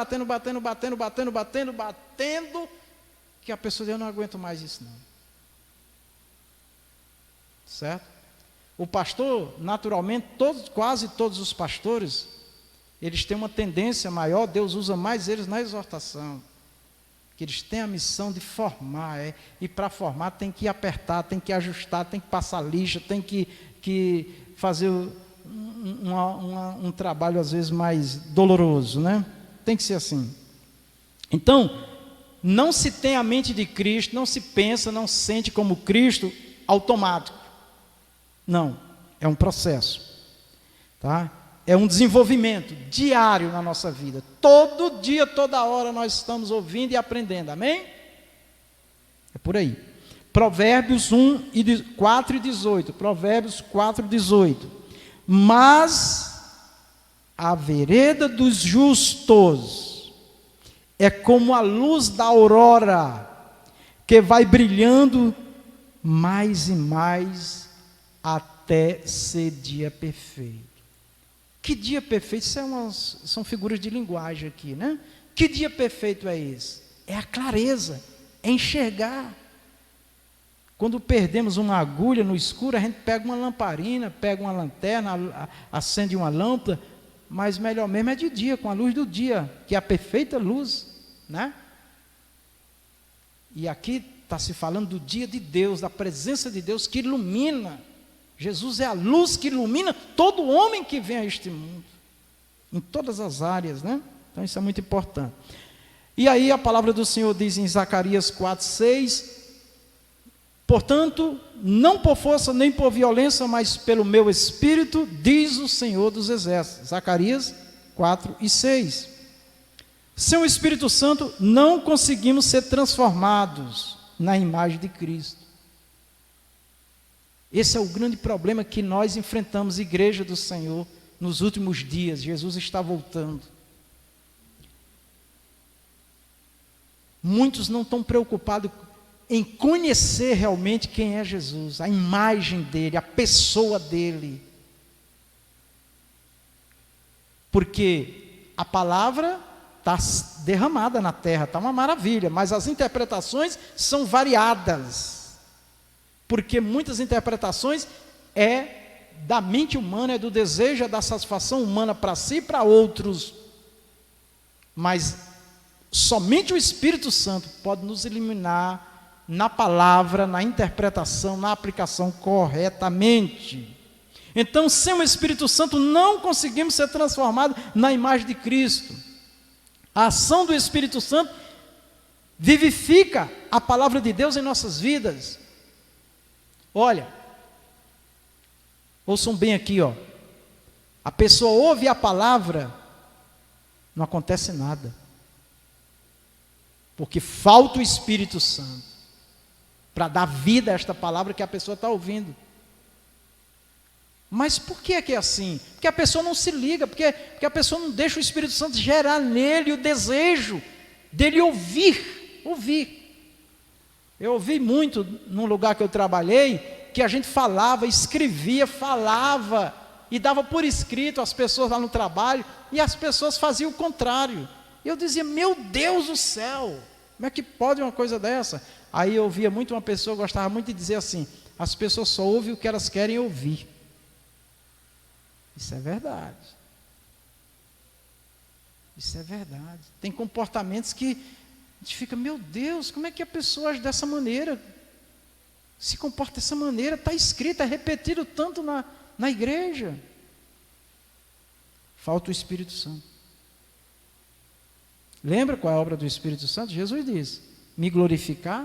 que a pessoa diz: eu não aguento mais isso não. Certo? O pastor, naturalmente, quase todos os pastores, eles têm uma tendência maior, Deus usa mais eles na exortação, que eles têm a missão de formar, e para formar tem que apertar, tem que ajustar, tem que passar lixa, tem que fazer um trabalho às vezes mais doloroso, né? Tem que ser assim. Então, não se tem a mente de Cristo, não se pensa, não sente como Cristo automático. Não, é um processo, tá? É um desenvolvimento diário na nossa vida. Todo dia, toda hora nós estamos ouvindo e aprendendo, amém? É por aí. Provérbios 4:18. Provérbios 4:18. Mas a vereda dos justos é como a luz da aurora, que vai brilhando mais e mais até ser dia perfeito. Que dia perfeito? Isso são figuras de linguagem aqui, né? Que dia perfeito é esse? É a clareza, é enxergar. Quando perdemos uma agulha no escuro, a gente pega uma lamparina, pega uma lanterna, acende uma lâmpada, mas melhor mesmo é de dia, com a luz do dia, que é a perfeita luz, né? E aqui está se falando do dia de Deus, da presença de Deus que ilumina. Jesus é a luz que ilumina todo homem que vem a este mundo, em todas as áreas, né? Então isso é muito importante. E aí a palavra do Senhor diz em Zacarias 4:6, portanto, não por força nem por violência, mas pelo meu Espírito, diz o Senhor dos Exércitos. Zacarias 4:6. Sem o Espírito Santo, não conseguimos ser transformados na imagem de Cristo. Esse é o grande problema que nós enfrentamos, igreja do Senhor, nos últimos dias. Jesus está voltando. Muitos não estão preocupados em conhecer realmente quem é Jesus, a imagem dele, a pessoa dele. Porque a palavra está derramada na terra, está uma maravilha, mas as interpretações são variadas. Porque muitas interpretações é da mente humana, é do desejo, é da satisfação humana para si e para outros. Mas somente o Espírito Santo pode nos iluminar na palavra, na interpretação, na aplicação corretamente. Então, sem o Espírito Santo, não conseguimos ser transformados na imagem de Cristo. A ação do Espírito Santo vivifica a palavra de Deus em nossas vidas. Olha, ouçam bem aqui, ó. A pessoa ouve a palavra, não acontece nada. Porque falta o Espírito Santo para dar vida a esta palavra que a pessoa está ouvindo. Mas por que é assim? Porque a pessoa não se liga, porque a pessoa não deixa o Espírito Santo gerar nele o desejo dele ouvir. Eu ouvi muito num lugar que eu trabalhei, que a gente falava, escrevia, falava, e dava por escrito às pessoas lá no trabalho, e as pessoas faziam o contrário. Eu dizia, meu Deus do céu, como é que pode uma coisa dessa? Aí eu ouvia muito uma pessoa, gostava muito de dizer assim, as pessoas só ouvem o que elas querem ouvir. Isso é verdade. Isso é verdade. Tem comportamentos que a gente fica, meu Deus, como é que a pessoa age dessa maneira? Se comporta dessa maneira, está escrito, é repetido tanto na igreja. Falta o Espírito Santo. Lembra qual é a obra do Espírito Santo? Jesus diz, me glorificar,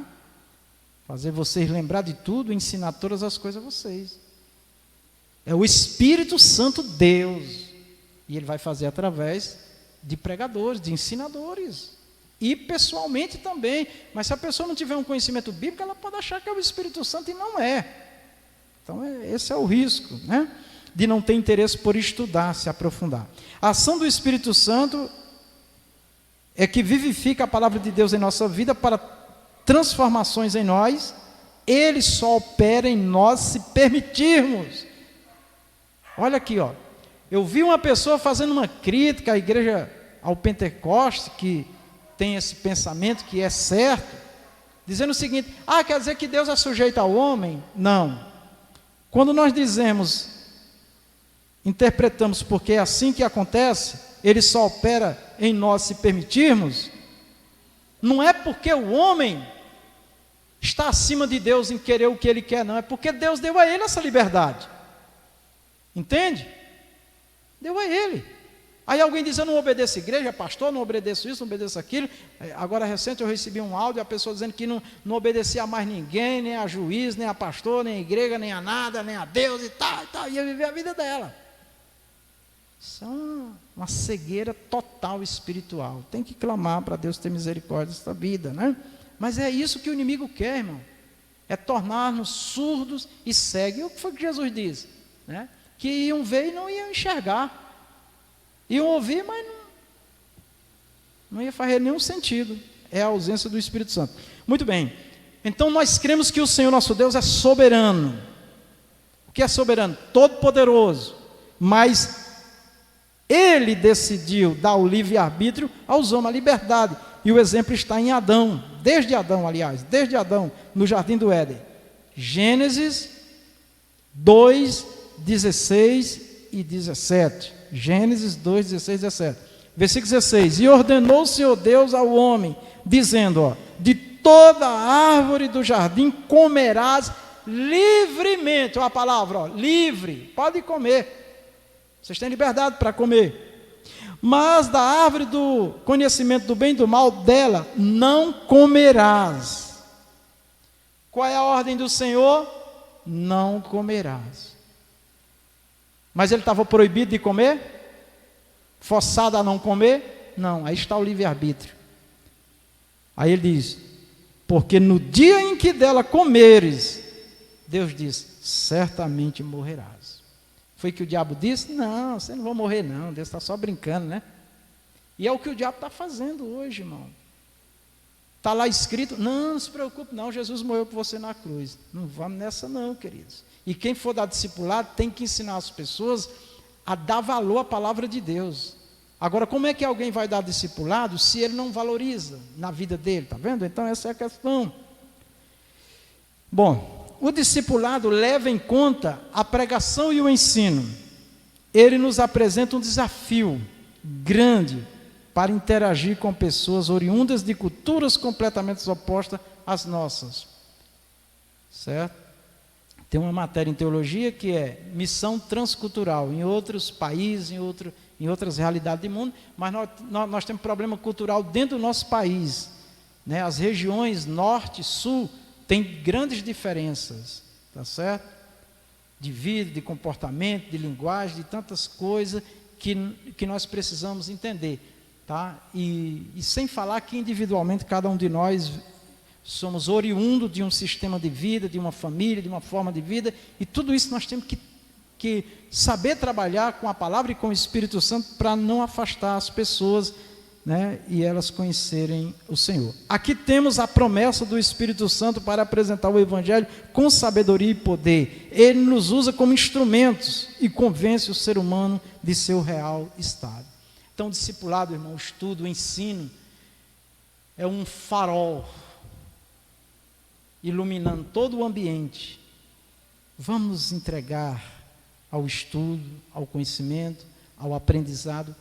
fazer vocês lembrar de tudo, ensinar todas as coisas a vocês. É o Espírito Santo Deus, e Ele vai fazer através de pregadores, de ensinadores, e pessoalmente também. Mas se a pessoa não tiver um conhecimento bíblico, ela pode achar que é o Espírito Santo e não é. Então esse é o risco, né? De não ter interesse por estudar, se aprofundar. A ação do Espírito Santo é que vivifica a palavra de Deus em nossa vida para transformações em nós. Ele só opera em nós se permitirmos. Olha aqui, ó. Eu vi uma pessoa fazendo uma crítica à igreja, ao Pentecoste, que tem esse pensamento que é certo, dizendo o seguinte, quer dizer que Deus é sujeito ao homem? Não. Quando nós dizemos, interpretamos porque é assim que acontece, Ele só opera em nós se permitirmos, não é porque o homem está acima de Deus em querer o que ele quer, não, é porque Deus deu a ele essa liberdade. Entende? Deu a ele. Aí alguém diz, eu não obedeço a igreja, pastor, não obedeço isso, não obedeço aquilo. Agora recente eu recebi um áudio, a pessoa dizendo que não obedecia a mais ninguém, nem a juiz, nem a pastor, nem a igreja, nem a nada, nem a Deus e tal, ia viver a vida dela. Isso é uma cegueira total espiritual. Tem que clamar para Deus ter misericórdia desta vida, né? Mas é isso que o inimigo quer, irmão. É tornar-nos surdos e cegos. E o que foi que Jesus disse? Né? Que iam ver e não iam enxergar. Iam ouvir, mas não ia fazer nenhum sentido. É a ausência do Espírito Santo. Muito bem. Então nós cremos que o Senhor nosso Deus é soberano. O que é soberano? Todo-poderoso. Mas Ele decidiu dar o livre-arbítrio aos homens, a liberdade. E o exemplo está em Adão. Desde Adão, aliás. Desde Adão, no Jardim do Éden. Gênesis 2, 16 e 17. Gênesis 2, 16 e 17. Versículo 16. E ordenou o Senhor Deus ao homem, dizendo, ó, de toda árvore do jardim comerás livremente. Olha a palavra, ó, livre, pode comer. Vocês têm liberdade para comer. Mas da árvore do conhecimento do bem e do mal, dela não comerás. Qual é a ordem do Senhor? Não comerás. Mas ele estava proibido de comer? Forçado a não comer? Não, aí está o livre-arbítrio. Aí ele diz, porque no dia em que dela comeres, Deus diz, certamente morrerás. Foi que o diabo disse? Não, você não vai morrer não, Deus está só brincando, né? E é o que o diabo está fazendo hoje, irmão. Está lá escrito, não se preocupe não, Jesus morreu por você na cruz. Não vamos nessa não, queridos. E quem for dar discipulado tem que ensinar as pessoas a dar valor à palavra de Deus. Agora, como é que alguém vai dar discipulado se ele não valoriza na vida dele? Está vendo? Então essa é a questão. Bom, o discipulado leva em conta a pregação e o ensino. Ele nos apresenta um desafio grande para interagir com pessoas oriundas de culturas completamente opostas às nossas. Certo? Tem uma matéria em teologia que é missão transcultural, em outros países, em outras realidades do mundo, mas nós temos problema cultural dentro do nosso país. Né? As regiões norte e sul têm grandes diferenças, tá certo? De vida, de comportamento, de linguagem, de tantas coisas que nós precisamos entender. Tá? E sem falar que individualmente cada um de nós somos oriundo de um sistema de vida, de uma família, de uma forma de vida, e tudo isso nós temos que saber trabalhar com a palavra e com o Espírito Santo para não afastar as pessoas, né, e elas conhecerem o Senhor. Aqui temos a promessa do Espírito Santo para apresentar o Evangelho com sabedoria e poder. Ele nos usa como instrumentos e convence o ser humano de seu real estado. Então, o discipulado, irmão, o estudo, o ensino, é um farol iluminando todo o ambiente. Vamos nos entregar ao estudo, ao conhecimento, ao aprendizado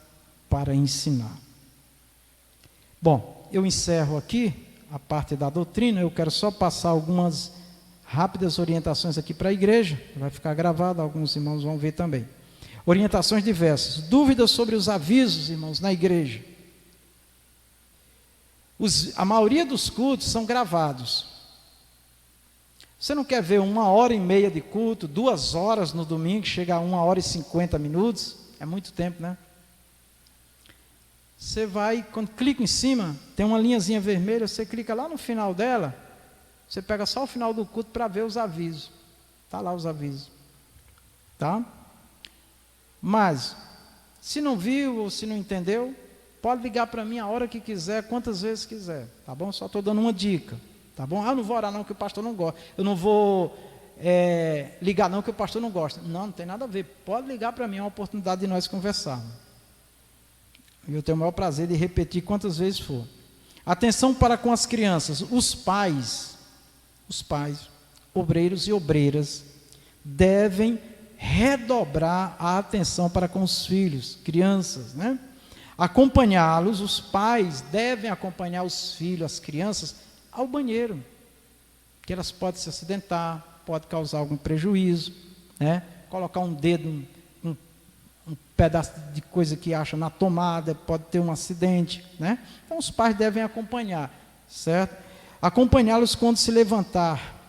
para ensinar. Bom, eu encerro aqui a parte da doutrina. Eu quero só passar algumas rápidas orientações aqui para a igreja. Vai ficar gravado, alguns irmãos vão ver também. Orientações diversas. Dúvidas sobre os avisos, irmãos, na igreja. A maioria dos cultos são gravados. Você não quer ver 1h30 de culto, 2 horas no domingo, chega a 1h50? É muito tempo, né? Você vai, quando clica em cima, tem uma linhazinha vermelha, você clica lá no final dela, você pega só o final do culto para ver os avisos. Está lá os avisos. Tá? Mas, se não viu ou se não entendeu, pode ligar para mim a hora que quiser, quantas vezes quiser, tá bom? Só estou dando uma dica, tá bom? Eu não vou orar não que o pastor não gosta, eu não vou ligar não que o pastor não gosta. Não tem nada a ver, pode ligar para mim, é uma oportunidade de nós conversarmos. Eu tenho o maior prazer de repetir quantas vezes for. Atenção para com as crianças, os pais, obreiros e obreiras, devem redobrar a atenção para com os filhos, crianças, né? Acompanhá-los, os pais devem acompanhar os filhos, as crianças, ao banheiro, que elas podem se acidentar, pode causar algum prejuízo, né? Colocar um dedo, um pedaço de coisa que acha na tomada, pode ter um acidente, né? Então os pais devem acompanhar, certo? Acompanhá-los quando se levantar,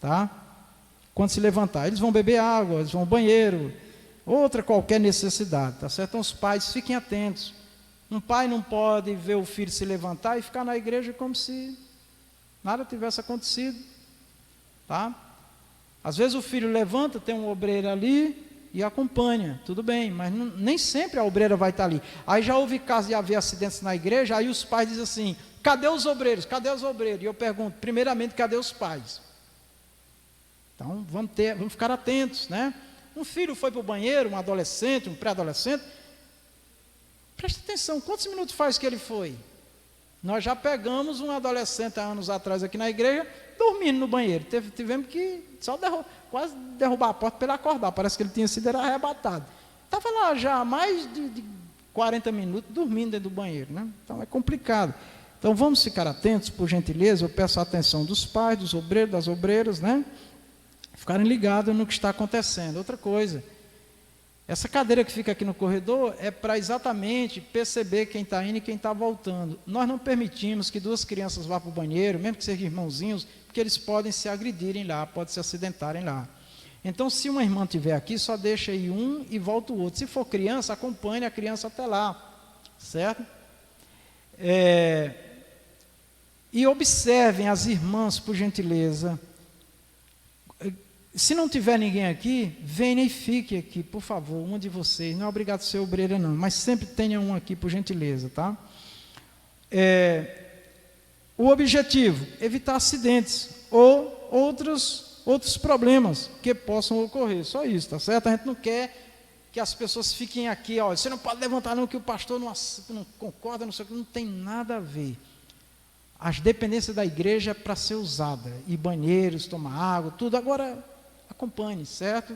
tá? Quando se levantar, eles vão beber água, eles vão ao banheiro, outra qualquer necessidade, tá certo? Então os pais fiquem atentos. Um pai não pode ver o filho se levantar e ficar na igreja como se nada tivesse acontecido, tá? Às vezes o filho levanta, tem um obreiro ali e acompanha, tudo bem, mas nem sempre a obreira vai estar ali. Aí já houve casos de haver acidentes na igreja, aí os pais dizem assim, cadê os obreiros? Cadê os obreiros? E eu pergunto, primeiramente, cadê os pais? Então, vamos ficar atentos, né? Um filho foi para o banheiro, um adolescente, um pré-adolescente, presta atenção, quantos minutos faz que ele foi? Nós já pegamos um adolescente há anos atrás aqui na igreja, dormindo no banheiro. Tivemos que só quase derrubar a porta para ele acordar. Parece que ele tinha sido arrebatado. Estava lá já há mais de 40 minutos dormindo dentro do banheiro, né? Então é complicado. Então vamos ficar atentos, por gentileza. Eu peço a atenção dos pais, dos obreiros, das obreiras, né? Ficarem ligados no que está acontecendo. Outra coisa, essa cadeira que fica aqui no corredor é para exatamente perceber quem está indo e quem está voltando. Nós não permitimos que duas crianças vá para o banheiro, mesmo que sejam irmãozinhos, porque eles podem se agredirem lá, podem se acidentarem lá. Então, se uma irmã estiver aqui, só deixa ir um e volta o outro. Se for criança, acompanhe a criança até lá, certo? E observem as irmãs, por gentileza. Se não tiver ninguém aqui, venha e fique aqui, por favor, um de vocês. Não é obrigado a ser obreira, não, mas sempre tenha um aqui, por gentileza, tá? O objetivo, evitar acidentes ou outros problemas que possam ocorrer, só isso, tá certo? A gente não quer que as pessoas fiquem aqui, ó, você não pode levantar não, que o pastor não concorda, não sei o que, não tem nada a ver. As dependências da igreja é para ser usada, e banheiros, tomar água, tudo. Agora, acompanhe, certo?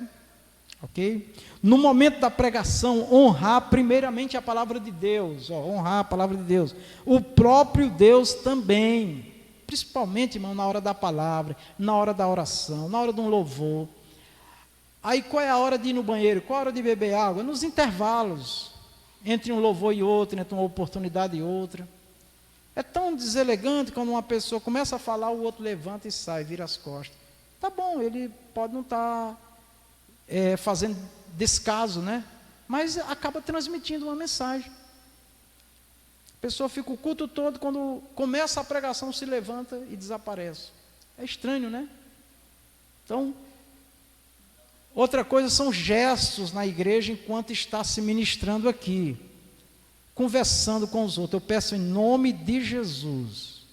Ok? No momento da pregação, honrar primeiramente a palavra de Deus, honrar a palavra de Deus. O próprio Deus também, principalmente, irmão, na hora da palavra, na hora da oração, na hora de um louvor. Aí qual é a hora de ir no banheiro? Qual a hora de beber água? Nos intervalos, entre um louvor e outro, entre uma oportunidade e outra. É tão deselegante quando uma pessoa começa a falar, o outro levanta e sai, vira as costas. Tá bom, ele pode não estar fazendo descaso, né? Mas acaba transmitindo uma mensagem. A pessoa fica o culto todo, quando começa a pregação, se levanta e desaparece. É estranho, né? Então, outra coisa são gestos na igreja enquanto está se ministrando aqui, conversando com os outros. Eu peço em nome de Jesus,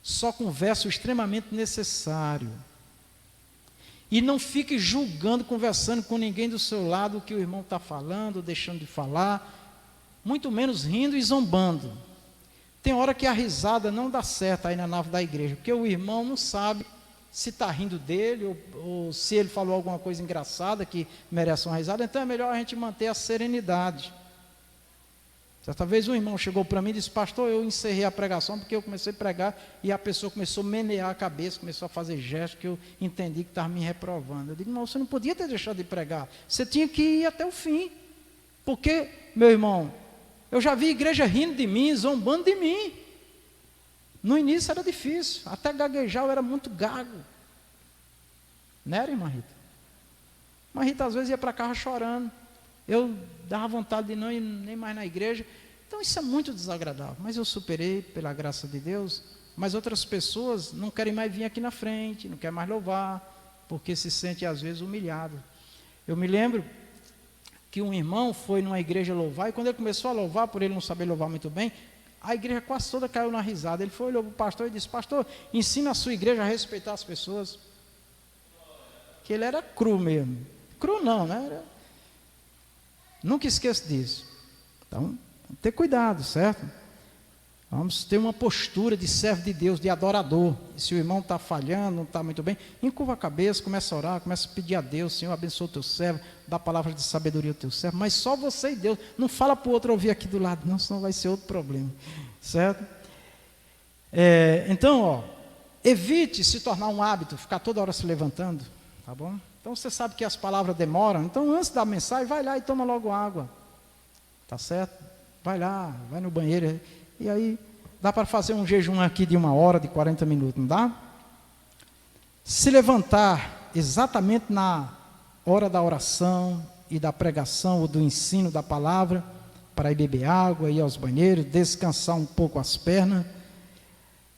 só conversa o extremamente necessário. E não fique julgando, conversando com ninguém do seu lado o que o irmão está falando, deixando de falar, muito menos rindo e zombando. Tem hora que a risada não dá certo aí na nave da igreja, porque o irmão não sabe se está rindo dele, ou se ele falou alguma coisa engraçada que merece uma risada. Então é melhor a gente manter a serenidade. Certa vez um irmão chegou para mim e disse: pastor, eu encerrei a pregação porque eu comecei a pregar e a pessoa começou a menear a cabeça, começou a fazer gestos que eu entendi que estava me reprovando. Eu digo: não, você não podia ter deixado de pregar, você tinha que ir até o fim, porque, meu irmão, eu já vi igreja rindo de mim, zombando de mim. No início era difícil, até gaguejar eu era muito gago. Não era, irmã Rita? Irmã Rita às vezes ia para casa chorando. Eu dava vontade de não ir nem mais na igreja. Então isso é muito desagradável. Mas eu superei pela graça de Deus. Mas outras pessoas não querem mais vir aqui na frente, não querem mais louvar, porque se sente às vezes humilhado. Eu me lembro que um irmão foi numa igreja louvar, e quando ele começou a louvar, por ele não saber louvar muito bem, a igreja quase toda caiu na risada. Ele foi, olhou para o pastor e disse: pastor, ensina a sua igreja a respeitar as pessoas. Que ele era cru mesmo. Cru não, né? Nunca esqueça disso. Então, ter cuidado, certo? Vamos ter uma postura de servo de Deus, de adorador. E se o irmão está falhando, não está muito bem, encurva a cabeça, começa a orar, começa a pedir a Deus: Senhor, abençoa o teu servo, dá palavra de sabedoria ao teu servo. Mas só você e Deus. Não fala para o outro ouvir aqui do lado, não, senão vai ser outro problema. Certo? Então, evite se tornar um hábito, ficar toda hora se levantando, tá bom? Então você sabe que as palavras demoram, então antes da mensagem, vai lá e toma logo água, tá certo? Vai lá, vai no banheiro, e aí dá para fazer um jejum aqui de 1 hora, de 40 minutos, não dá? Se levantar exatamente na hora da oração e da pregação ou do ensino da palavra, para ir beber água, ir aos banheiros, descansar um pouco as pernas.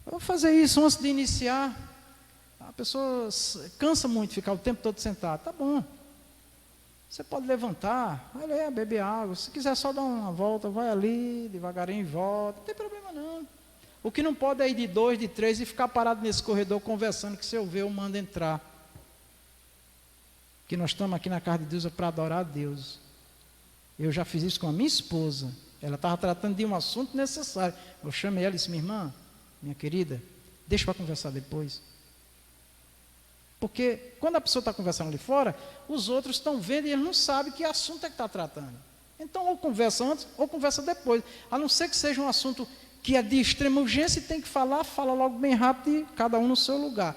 Vou fazer isso antes de iniciar. A pessoa cansa muito de ficar o tempo todo sentado. Tá bom. Você pode levantar, vai lá, beber água. Se quiser só dar uma volta, vai ali, devagarinho e volta. Não tem problema não. O que não pode é ir de 2, de 3 e ficar parado nesse corredor conversando, que se eu ver, eu mando entrar. Porque nós estamos aqui na casa de Deus para adorar a Deus. Eu já fiz isso com a minha esposa. Ela estava tratando de um assunto necessário. Eu chamei ela e disse: minha irmã, minha querida, Deixa para conversar depois. Porque quando a pessoa está conversando ali fora, os outros estão vendo e eles não sabem que assunto é que está tratando. Então, ou conversa antes, ou conversa depois. A não ser que seja um assunto que é de extrema urgência e tem que falar, fala logo bem rápido e cada um no seu lugar.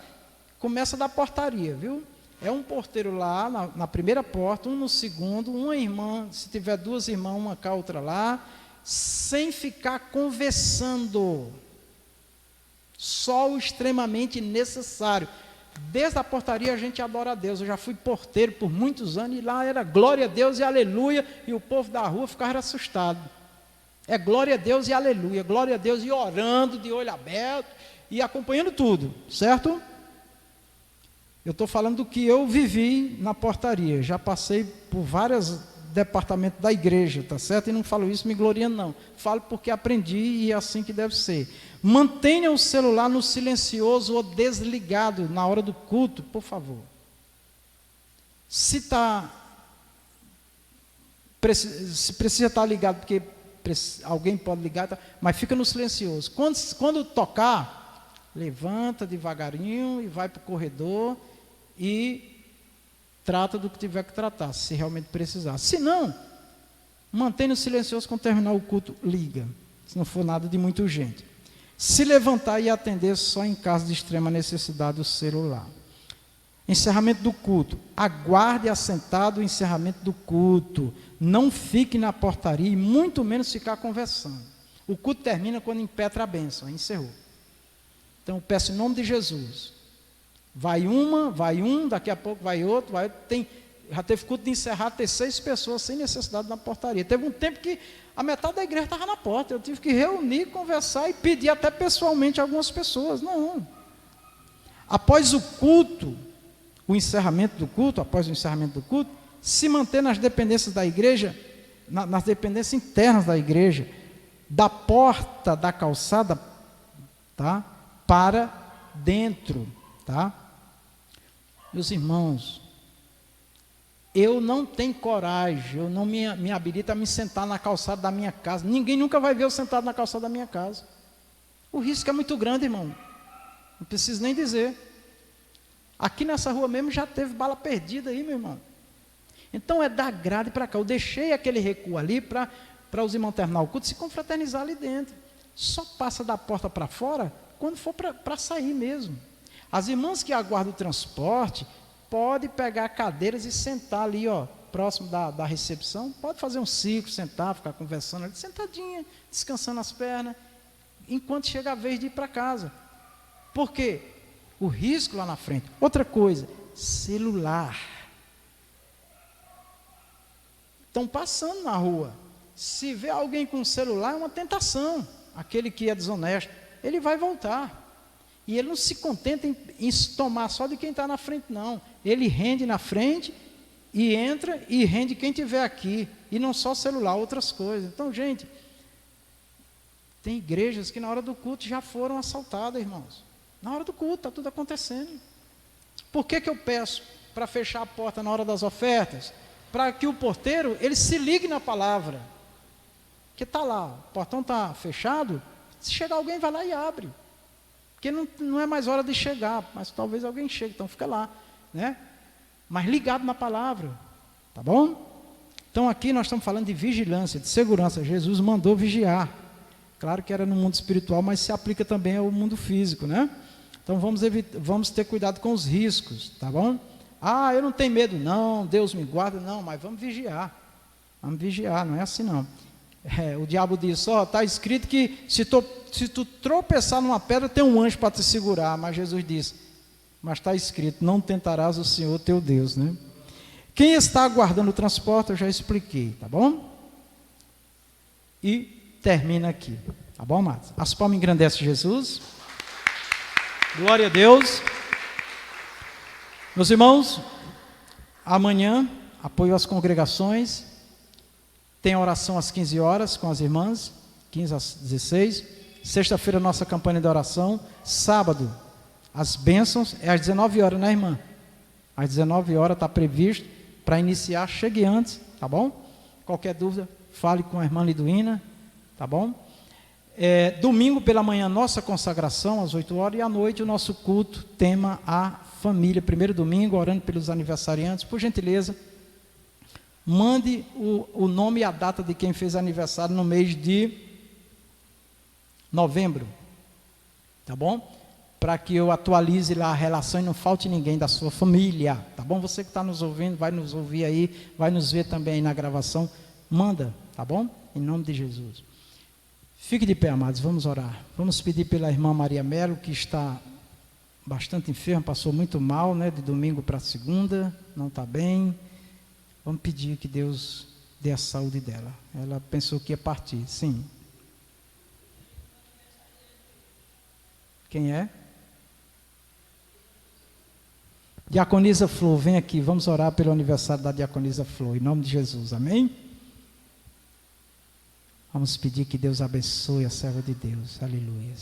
Começa da portaria, viu? É um porteiro lá na primeira porta, um no segundo, uma irmã, se tiver duas irmãs, uma cá, outra lá, sem ficar conversando. Só o extremamente necessário. Desde a portaria a gente adora a Deus. Eu já fui porteiro por muitos anos e lá era glória a Deus e aleluia, e o povo da rua ficava assustado. É glória a Deus e aleluia, glória a Deus e orando de olho aberto e acompanhando tudo, certo? Eu estou falando do que eu vivi na portaria. Já passei por vários departamentos da igreja, tá certo? E não falo isso me gloriando, não. Falo porque aprendi e é assim que deve ser. Mantenha o celular no silencioso ou desligado na hora do culto, por favor. Se precisa estar ligado, porque alguém pode ligar, tá? Mas fica no silencioso. Quando tocar, levanta devagarinho e vai para o corredor e trata do que tiver que tratar, se realmente precisar. Se não, mantenha no silencioso, quando terminar o culto, liga, se não for nada de muito urgente. Se levantar e atender só em caso de extrema necessidade do celular. Encerramento do culto. Aguarde assentado o encerramento do culto. Não fique na portaria e muito menos ficar conversando. O culto termina quando impetra a bênção. Encerrou. Então, peço em nome de Jesus. Vai um, daqui a pouco vai outro, já teve culto de encerrar, ter 6 pessoas sem necessidade na portaria. Teve um tempo que a metade da igreja estava na porta. Eu tive que reunir, conversar e pedir até pessoalmente a algumas pessoas. Não. Após o culto, após o encerramento do culto, se manter nas dependências da igreja, nas dependências internas da igreja, da porta da calçada, tá, para dentro, tá? Meus irmãos, eu não tenho coragem, eu não me habilito a me sentar na calçada da minha casa. Ninguém nunca vai ver eu sentado na calçada da minha casa. O risco é muito grande, irmão. Não preciso nem dizer. Aqui nessa rua mesmo já teve bala perdida aí, meu irmão. Então é dar grade para cá. Eu deixei aquele recuo ali para os irmãos terminar o culto e se confraternizar ali dentro. Só passa da porta para fora quando for para sair mesmo. As irmãs que aguardam o transporte, pode pegar cadeiras e sentar ali, próximo da recepção. Pode fazer um ciclo, sentar, ficar conversando ali, sentadinha, descansando as pernas, enquanto chega a vez de ir para casa. Por quê? O risco lá na frente. Outra coisa, celular. Estão passando na rua. Se vê alguém com celular, é uma tentação. Aquele que é desonesto, ele vai voltar. E ele não se contenta em tomar só de quem está na frente, não. Ele rende na frente e entra e rende quem estiver aqui. E não só celular, outras coisas. Então, gente, tem igrejas que na hora do culto já foram assaltadas, irmãos. Na hora do culto, está tudo acontecendo. Por que eu peço para fechar a porta na hora das ofertas? Para que o porteiro, ele se ligue na palavra. Porque está lá, o portão está fechado, se chegar alguém, vai lá e abre. Porque não é mais hora de chegar, mas talvez alguém chegue, então fica lá, né? Mas ligado na palavra, tá bom? Então aqui nós estamos falando de vigilância, de segurança. Jesus mandou vigiar. Claro que era no mundo espiritual, mas se aplica também ao mundo físico, né? Então vamos ter cuidado com os riscos, tá bom? Ah, eu não tenho medo, não, Deus me guarda, não, mas vamos vigiar. Vamos vigiar, não é assim não. O diabo diz, está escrito que se tu tropeçar numa pedra, tem um anjo para te segurar. Mas Jesus disse, mas está escrito, não tentarás o Senhor teu Deus, né? Quem está aguardando o transporte, eu já expliquei, tá bom? E termina aqui, tá bom, amados? As palmas engrandecem Jesus. Glória a Deus. Meus irmãos, amanhã, apoio às congregações. Tem oração às 15 horas com as irmãs, 15 às 16. Sexta-feira, nossa campanha de oração. Sábado, as bênçãos, é às 19 horas, né, irmã? Às 19 horas está previsto para iniciar. Chegue antes, tá bom? Qualquer dúvida, fale com a irmã Liduína, tá bom? Domingo pela manhã, nossa consagração, às 8 horas, e à noite o nosso culto, tema a família. Primeiro domingo, orando pelos aniversariantes. Por gentileza, mande o nome e a data de quem fez aniversário no mês de novembro, tá bom? Para que eu atualize lá a relação e não falte ninguém da sua família, tá bom? Você que está nos ouvindo, vai nos ouvir aí, vai nos ver também aí na gravação, manda, tá bom? Em nome de Jesus. Fique de pé, amados, vamos orar. Vamos pedir pela irmã Maria Melo, que está bastante enferma, passou muito mal, né? De domingo para segunda, não está bem. Vamos pedir que Deus dê a saúde dela. Ela pensou que ia partir, sim. Quem é? Diaconisa Flor, vem aqui, vamos orar pelo aniversário da Diaconisa Flor, em nome de Jesus, amém? Vamos pedir que Deus abençoe a serva de Deus, aleluia.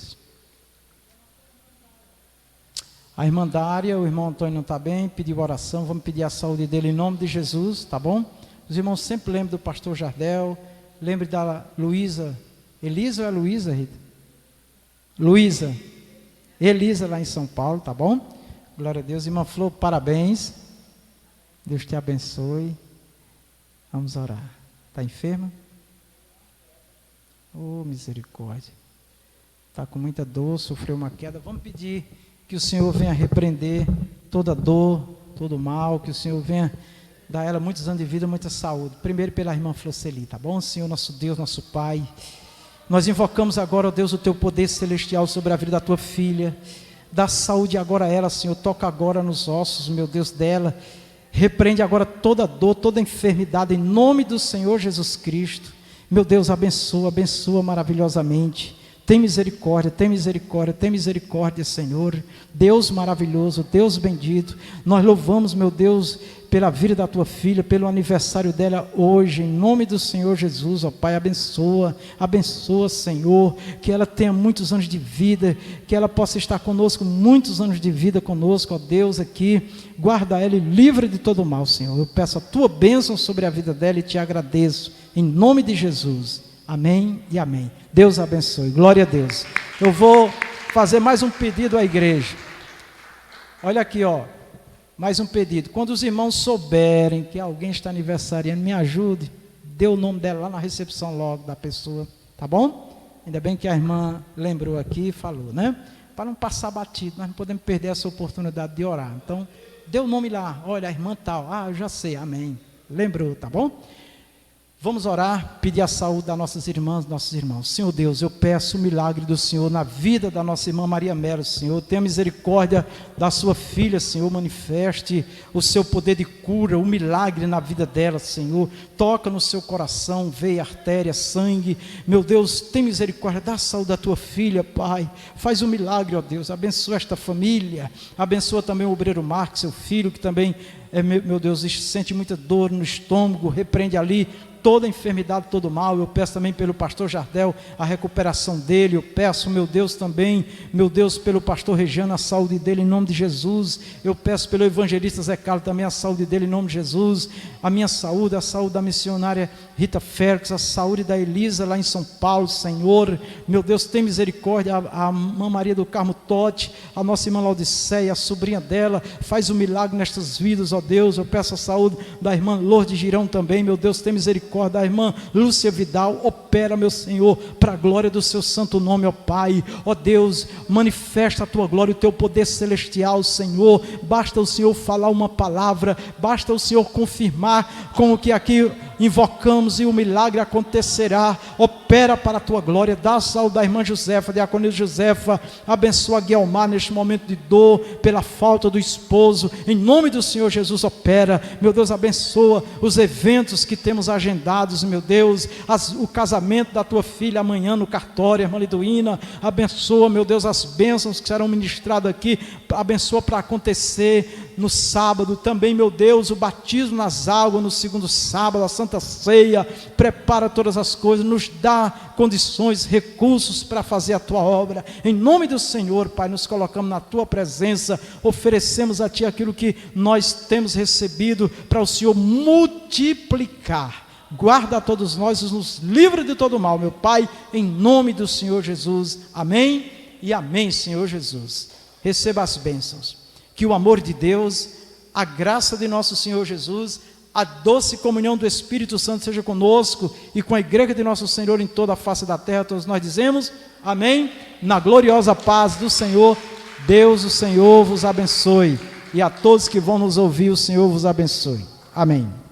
A irmã Dária, o irmão Antônio não está bem, pediu oração, vamos pedir a saúde dele em nome de Jesus, tá bom? Os irmãos sempre lembram do pastor Jardel, lembre da Luísa, Elisa ou é Luísa, Rita? Luísa, Elisa lá em São Paulo, tá bom? Glória a Deus, irmã Flor, parabéns, Deus te abençoe, vamos orar. Está enferma? Oh, misericórdia, está com muita dor, sofreu uma queda. Vamos pedir que o Senhor venha repreender toda dor, todo mal, que o Senhor venha dar a ela muitos anos de vida, muita saúde. Primeiro pela irmã Floceli, tá bom? Senhor, nosso Deus, nosso Pai, nós invocamos agora, ó Deus, o teu poder celestial sobre a vida da tua filha. Dá saúde agora a ela, Senhor, toca agora nos ossos, meu Deus, dela. Repreende agora toda dor, toda enfermidade, em nome do Senhor Jesus Cristo. Meu Deus, abençoa, abençoa maravilhosamente. Tem misericórdia, tem misericórdia, tem misericórdia, Senhor. Deus maravilhoso, Deus bendito. Nós louvamos, meu Deus, pela vida da tua filha, pelo aniversário dela hoje, em nome do Senhor Jesus, ó Pai, abençoa, abençoa, Senhor, que ela tenha muitos anos de vida, que ela possa estar conosco, muitos anos de vida conosco, ó Deus, aqui, guarda ela e livra de todo mal, Senhor. Eu peço a tua bênção sobre a vida dela e te agradeço, em nome de Jesus, amém e amém. Deus abençoe, glória a Deus. Eu vou fazer mais um pedido à igreja. Olha aqui, ó, mais um pedido. Quando os irmãos souberem que alguém está aniversariando, me ajude, dê o nome dela lá na recepção logo da pessoa, tá bom? Ainda bem que a irmã lembrou aqui e falou, né? Para não passar batido, nós não podemos perder essa oportunidade de orar. Então, dê o nome lá, olha, a irmã tal, eu já sei, amém. Lembrou, tá bom? Vamos orar, pedir a saúde das nossas irmãs, nossos irmãos. Senhor Deus, eu peço o milagre do Senhor na vida da nossa irmã Maria Melo, Senhor. Tenha misericórdia da sua filha, Senhor. Manifeste o seu poder de cura, o milagre na vida dela, Senhor. Toca no seu coração, veia, artéria, sangue. Meu Deus, tem misericórdia, dá a saúde da tua filha, Pai. Faz um milagre, ó Deus. Abençoa esta família. Abençoa também o obreiro Marcos, seu filho, que também, meu Deus, sente muita dor no estômago. Repreende ali toda enfermidade, todo mal. Eu peço também pelo pastor Jardel a recuperação dele. Eu peço, meu Deus, também, meu Deus, pelo pastor Regiano, a saúde dele em nome de Jesus. Eu peço pelo evangelista Zé Carlos também a saúde dele em nome de Jesus. A minha saúde, a saúde da missionária Rita Félix, a saúde da Elisa lá em São Paulo, Senhor. Meu Deus, tem misericórdia. A irmã Maria do Carmo Totti, a nossa irmã Laudiceia, a sobrinha dela, faz um milagre nestas vidas, ó Deus. Eu peço a saúde da irmã Lourdes Girão também, meu Deus, tem misericórdia. Da irmã Lúcia Vidal, opera, meu Senhor, para a glória do seu santo nome, ó Pai. Ó Deus, manifesta a tua glória, o teu poder celestial, Senhor. Basta o Senhor falar uma palavra, basta o Senhor confirmar com o que aqui invocamos e o milagre acontecerá. Opera para a tua glória. Dá a saúde da irmã Josefa, diaconisa Josefa. Abençoa Guilmar neste momento de dor pela falta do esposo, em nome do Senhor Jesus. Opera, meu Deus, abençoa os eventos que temos agendados, meu Deus, o casamento da tua filha amanhã no cartório, irmã Liduína. Abençoa, meu Deus, as bênçãos que serão ministradas aqui. Abençoa para acontecer no sábado também, meu Deus, o batismo nas águas no segundo sábado, a Santa Ceia. Prepara todas as coisas, nos dá condições, recursos para fazer a tua obra, em nome do Senhor. Pai, nos colocamos na tua presença, oferecemos a ti aquilo que nós temos recebido, para o Senhor multiplicar. guarda a todos nós e nos livra de todo mal, meu Pai, em nome do Senhor Jesus. Amém e amém, Senhor Jesus. Receba as bênçãos. Que o amor de Deus, a graça de nosso Senhor Jesus, a doce comunhão do Espírito Santo seja conosco e com a igreja de nosso Senhor em toda a face da terra. Todos nós dizemos amém, na gloriosa paz do Senhor. Deus, o Senhor vos abençoe, e a todos que vão nos ouvir, o Senhor vos abençoe. Amém.